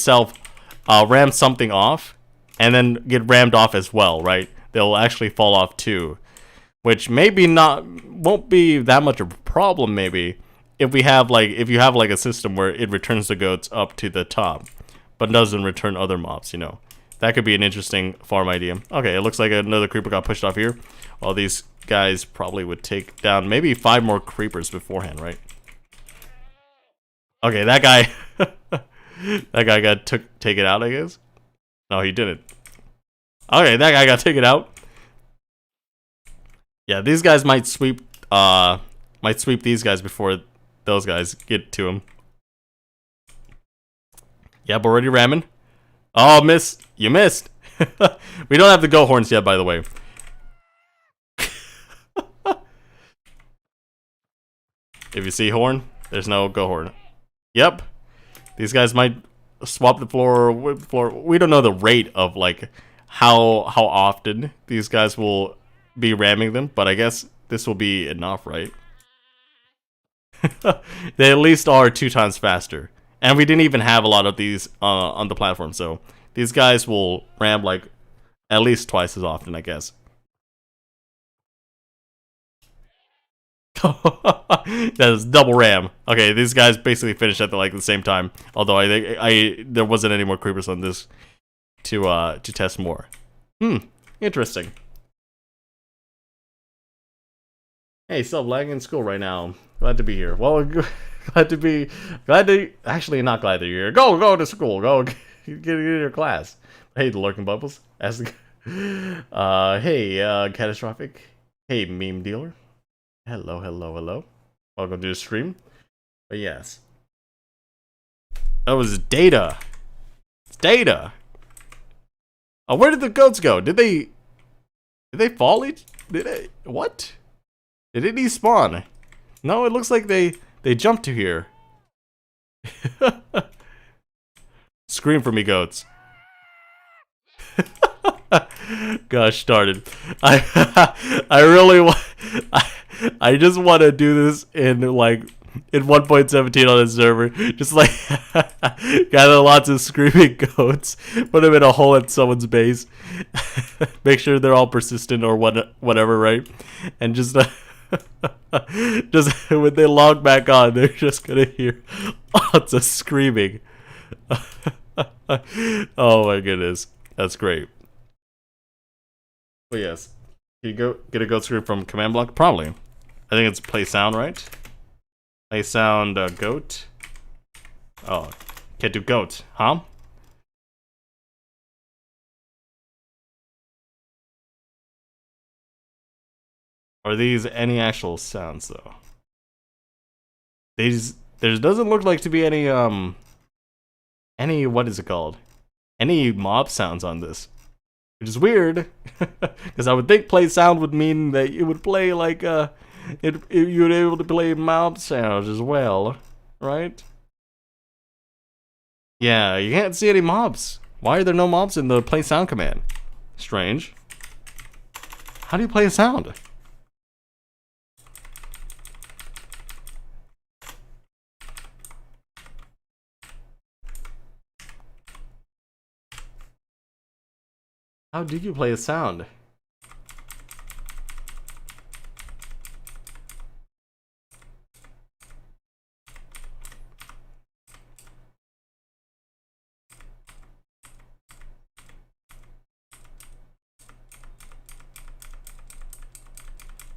something off and then get rammed off as well, right? They'll actually fall off too, which maybe won't be that much of a problem maybe if you have like a system where it returns the goats up to the top but doesn't return other mobs, you know. That could be an interesting farm idea. Okay, it looks like another creeper got pushed off here. Well, these guys probably would take down maybe 5 more creepers beforehand, right? Okay, that guy that guy got taken out, I guess. No, he didn't. Okay, that guy got taken out. Yeah, these guys might sweep these guys before those guys get to him. Yep, already ramming. Oh, missed. You missed. We don't have the goat horns yet, by the way. If you see horn, there's no goat horn. Yep. These guys might swap the floor. We don't know the rate of like how often these guys will be ramming them, but I guess this will be enough, right? They at least are 2 times faster. And we didn't even have a lot of these on the platform, so these guys will ram like at least twice as often, I guess. That is double ram. Okay, these guys basically finished at the same time. Although I think there wasn't any more creepers on this to test more. Interesting. Hey, still lagging in school right now. Glad to be here. Well, actually not glad that you're here. Go to school. Go get your class. Hey, the lurking bubbles. Hey, catastrophic. Hey, meme dealer. Hello. Welcome to the stream. But yes. That was data. It's data. Oh, where did the goats go? Did they fall each? What? Did it despawn? No, it looks like they jumped to here. Scream for me, goats. Gosh darn it. I really want I just want to do this in 1.17 on the server. Just like gather lots of screaming goats, put them in a hole at someone's base, make sure they're all persistent or whatever, right? And just just when they log back on, they're just gonna hear lots of screaming. Oh my goodness, that's great. But yes, can you get a goat scream from command block? Probably. I think it's play sound, right? Play sound goat. Oh, can't do goat, huh? Are these any actual sounds though? There doesn't look like to be any what is it called? Any mob sounds on this. Which is weird, because I would think play sound would mean that it would play like you would be able to play mob sounds as well, right? Yeah, you can't see any mobs. Why are there no mobs in the play sound command? Strange. How do you play a sound? How do you play a sound?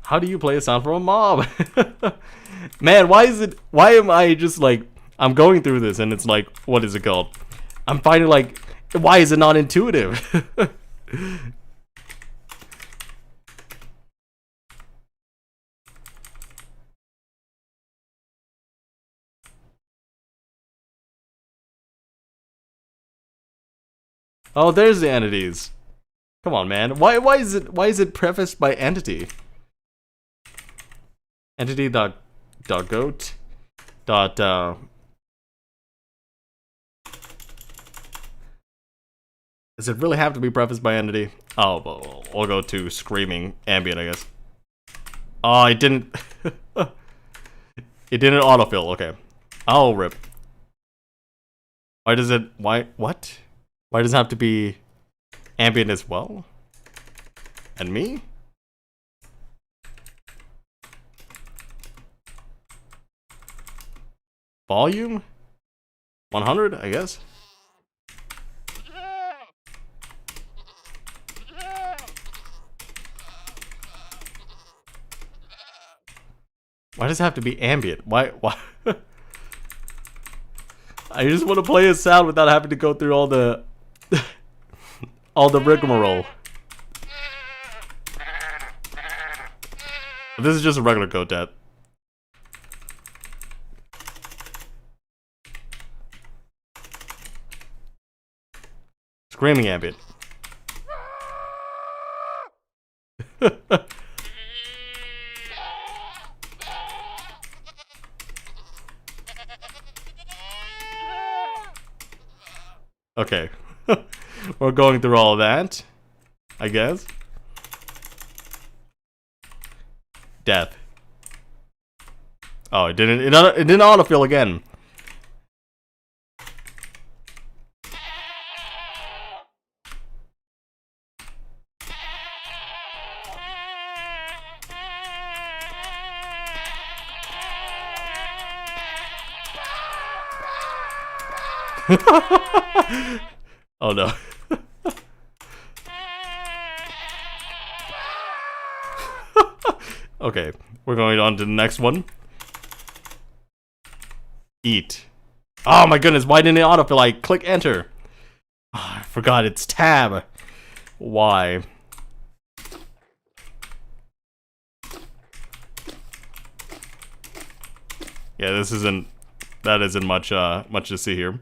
How do you play a sound from a mob? Man, why am I just like, I'm going through this and it's like, what is it called? I'm finding like, why is it not intuitive? Oh, there's the entities. Come on, man. Why is it prefaced by entity? Entity dot goat dot does it really have to be prefaced by entity? Oh, well, I'll go to screaming ambient, I guess. Oh, it didn't. It didn't autofill. Okay. Oh, rip. Why does it? What? Why does it have to be ambient as well? And me? Volume? 100, I guess. Why does it have to be ambient? Why? I just want to play a sound without having to go through all the all the rigmarole. This is just a regular goat death. Screaming ambient. Okay. We're going through all of that, I guess. Death. Oh, it didn't autofill again. Oh no. Okay, we're going on to the next one. Eat. Oh my goodness, why didn't it autofill? I click enter. Oh, I forgot it's tab. Why? Yeah, that isn't much to see here.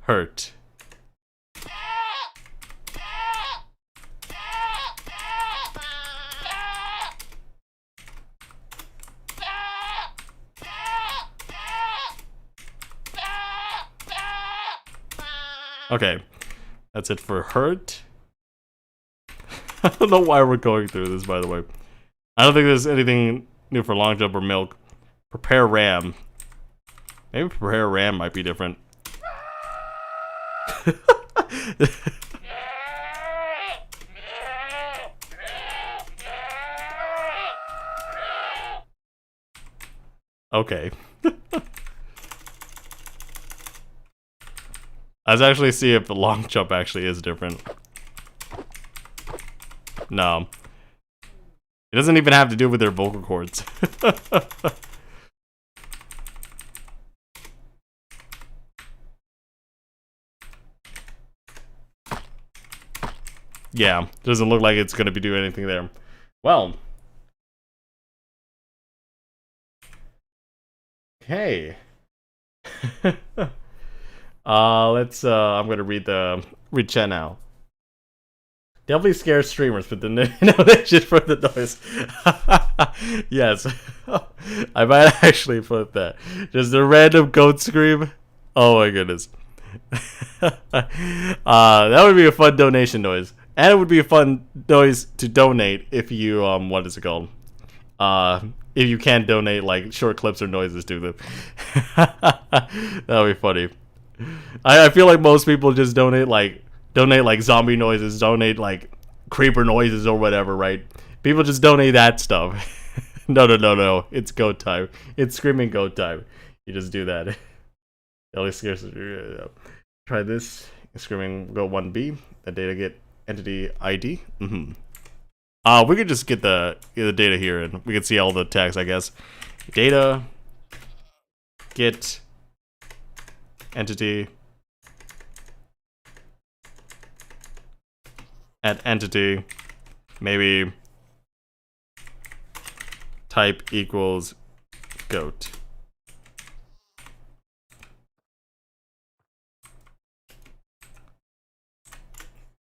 Hurt. Okay, that's it for hurt. I don't know why we're going through this, by the way. I don't think there's anything new for long jump or milk. Prepare ram. Maybe prepare ram might be different. Okay. Let's actually see if the long jump actually is different. No. It doesn't even have to do with their vocal cords. Yeah, doesn't look like it's gonna be doing anything there. Well. Okay. I'm gonna read chat now. Definitely scares streamers, but no, that's just for the noise. Yes. I might actually put that. Just a random goat scream. Oh my goodness. That would be a fun donation noise. And it would be a fun noise to donate if you, what is it called? If you can donate, like, short clips or noises to them. That would be funny. I feel like most people just donate, like, donate like zombie noises, donate like creeper noises or whatever, right? People just donate that stuff. No. It's goat time. It's screaming goat time. You just do that. Only scares. Try this. Screaming goat 1B. The data get entity ID. We could just get the data here and we can see all the tags, I guess. Data get entity at entity, maybe type equals goat.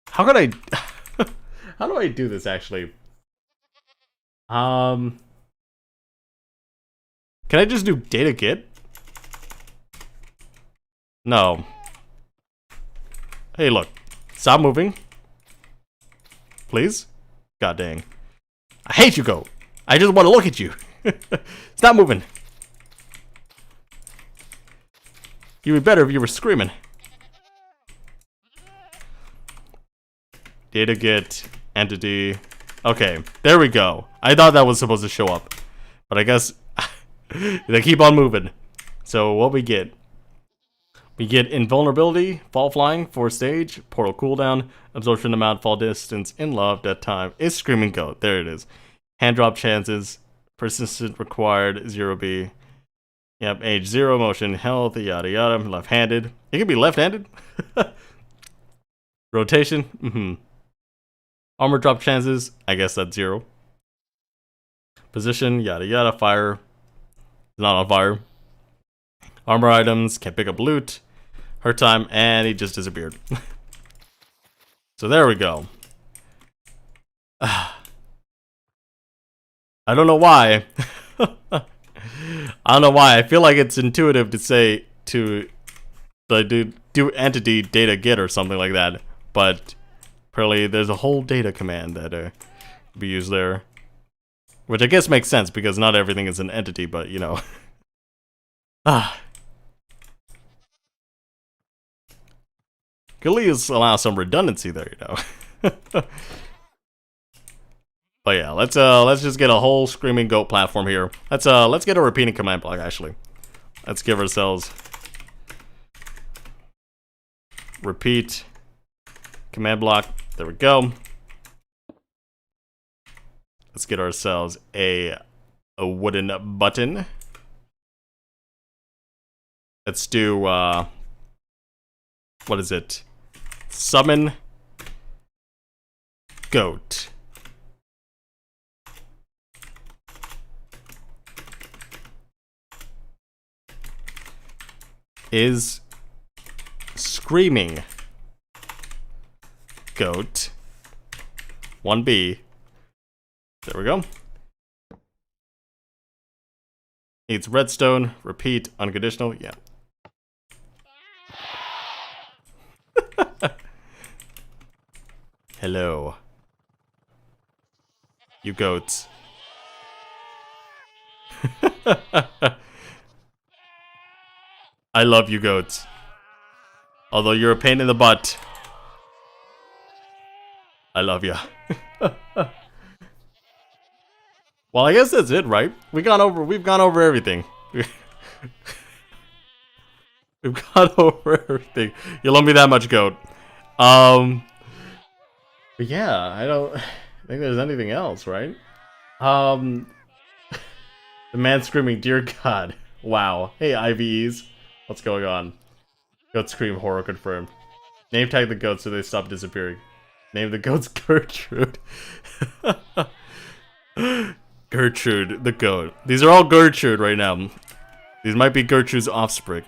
How could I how do I do this actually? Can I just do data get? No. Hey, look. Stop moving. Please? God dang. I hate you, goat. I just want to look at you. Stop moving. You'd be better if you were screaming. Data get entity. Okay, there we go. I thought that was supposed to show up, but I guess they keep on moving. So what we get invulnerability, fall flying, 4 stage, portal cooldown, absorption amount, fall distance, in love, death time, is screaming goat. There it is. Hand drop chances, persistent required, 0B. Yep, age 0, motion, health, yada yada, left-handed. It can be left-handed. Rotation, Armor drop chances, I guess that's 0. Position, yada yada, fire. It's not on fire. Armor items, can't pick up loot. Hurt time, and he just disappeared. So there we go. I don't know why. I don't know why. I feel like it's intuitive to say to do entity data get or something like that, but apparently there's a whole data command that be used there, which I guess makes sense because not everything is an entity, but you know. Could at least allow some redundancy there, you know. But yeah, let's just get a whole screaming goat platform here. Let's get a repeating command block actually. Let's give ourselves repeat command block. There we go. Let's get ourselves a wooden button. Let's do what is it? Summon goat. Is screaming goat 1B. There we go. Needs redstone, repeat, unconditional, yeah. Hello. You goats. I love you goats. Although you're a pain in the butt. I love ya. Well, I guess that's it, right? We've gone over everything. We've gone over everything. You love me that much, goat. But yeah, I don't think there's anything else, right? The man screaming, dear God. Wow. Hey, IVEs. What's going on? Goat scream, horror confirmed. Name tag the goats so they stop disappearing. Name the goats Gertrude. Gertrude, the goat. These are all Gertrude right now. These might be Gertrude's offspring.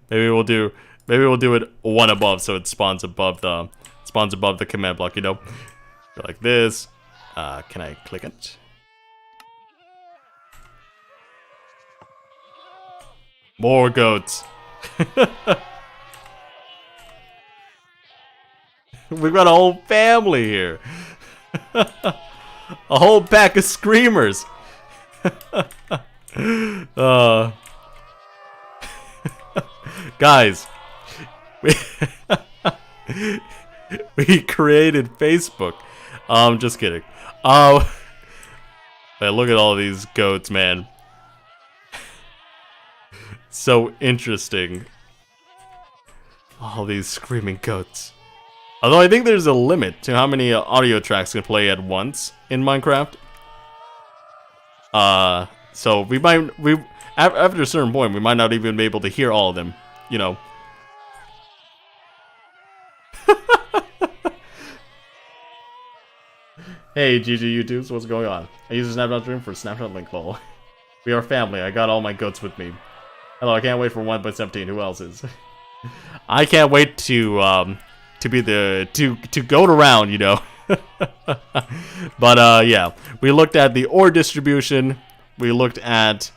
Maybe we'll do it one above so it spawns above the command block, you know? Go like this. Can I click it? More goats. We've got a whole family here. A whole pack of screamers. Guys, we, we created Facebook. Just kidding. Man, look at all these goats, man. So interesting. All these screaming goats. Although I think there's a limit to how many audio tracks can play at once in Minecraft. So we after a certain point we might not even be able to hear all of them, you know. Hey GG YouTubes, what's going on? I use a Snapshot stream for Snapshot link lol. We are family, I got all my goats with me. Hello, I can't wait for 1.17, who else is? I can't wait to be to goat around, you know. But yeah, we looked at the ore distribution. We looked at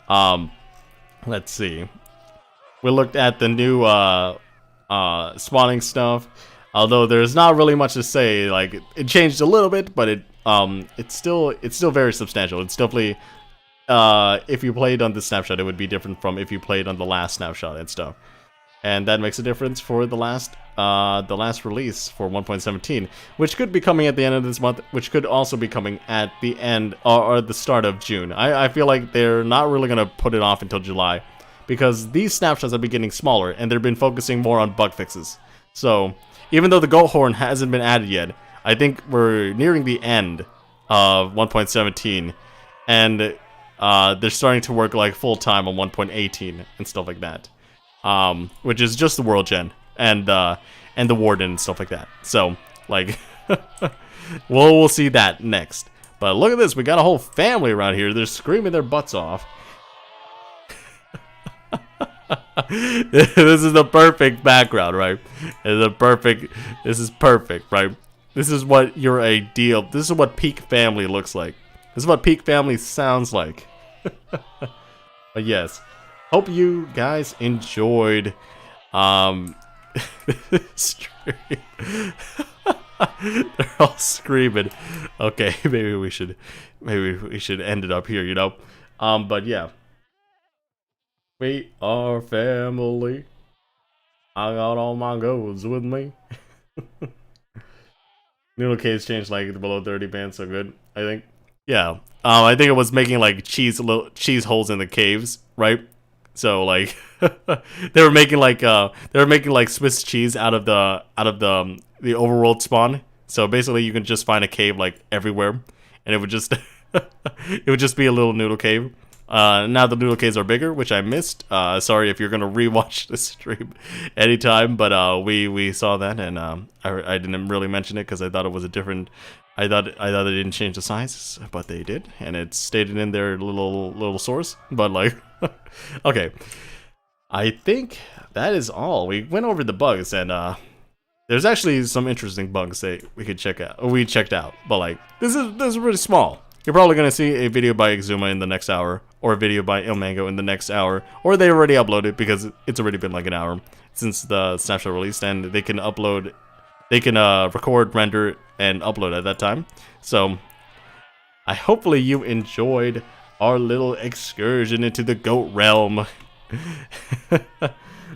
let's see. We looked at the new spawning stuff. Although there's not really much to say, like it changed a little bit, but it's still very substantial. It's definitely if you played on the snapshot, it would be different from if you played on the last snapshot and stuff. And that makes a difference for the last release for 1.17, which could be coming at the end of this month, which could also be coming at the end or the start of June. I feel like they're not really gonna put it off until July, because these snapshots have been getting smaller and they've been focusing more on bug fixes. So even though the goat horn hasn't been added yet, I think we're nearing the end of 1.17, and they're starting to work like full time on 1.18 and stuff like that. Which is just the world gen and the warden and stuff like that. So like we'll see that next. But look at this, we got a whole family around here. They're screaming their butts off. This is the perfect background, right? This is perfect, right? This is what your ideal, this is what peak family looks like. This is what peak family sounds like. But yes, hope you guys enjoyed stream. They're all screaming. Okay, maybe we should end it up here, you know. But yeah, we are family. I got all my goals with me. Noodle Caves changed like the below 30 band, so good, I think. Yeah, I think it was making like cheese holes in the caves, right? So like they were making like Swiss cheese out of the overworld spawn. So basically, you can just find a cave like everywhere, and it would just be a little noodle cave. Now the noodle caves are bigger, which I missed. Sorry if you're gonna rewatch the stream anytime, but we saw that, and I didn't really mention it because I thought it was a different. I thought they didn't change the sizes, but they did, and it's stated in their little source. But like, okay, I think that is all. We went over the bugs, and there's actually some interesting bugs that we could check out. We checked out, but like this is really small. You're probably gonna see a video by Exuma in the next hour, or a video by Ilmango in the next hour, or they already uploaded because it's already been like an hour since the snapshot released, and they can upload. They can record, render, and upload at that time. So, hopefully you enjoyed our little excursion into the goat realm.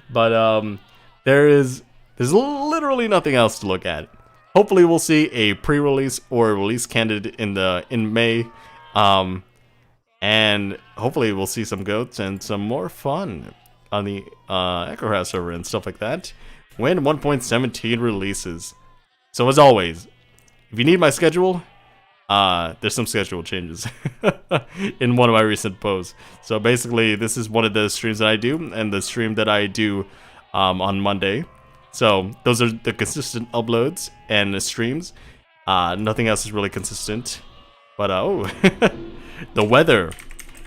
But there's literally nothing else to look at. Hopefully we'll see a pre-release or a release candidate in May, and hopefully we'll see some goats and some more fun on the EchoCraft server and stuff like that when 1.17 releases. So as always, if you need my schedule, there's some schedule changes in one of my recent posts. So basically, this is one of the streams that I do, and the stream that I do on Monday. So those are the consistent uploads and the streams. Nothing else is really consistent. But oh, the weather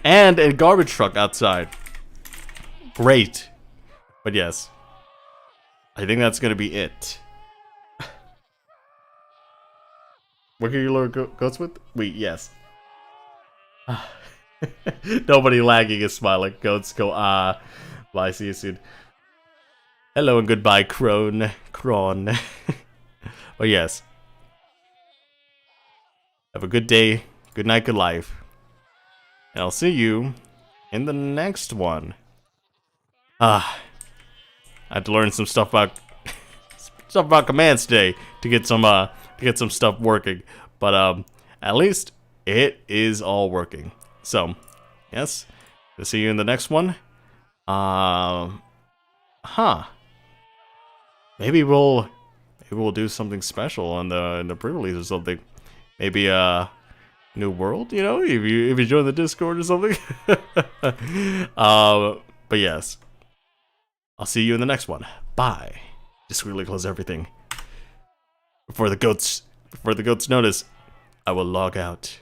and a garbage truck outside. Great. But yes, I think that's gonna be it. What can you lure goats with? Wait, yes. Nobody lagging is smiling. Goats go, bye, see you soon. Hello and goodbye, Kron. But yes. Have a good day, good night, good life. And I'll see you in the next one. I had to learn some stuff about commands today to get some stuff working. But at least it is all working. So yes, we'll see you in the next one. Maybe we'll do something special in the pre-release or something. Maybe new world, you know, if you join the Discord or something. But yes, I'll see you in the next one. Bye. Discreetly close everything before the goats notice. I will log out.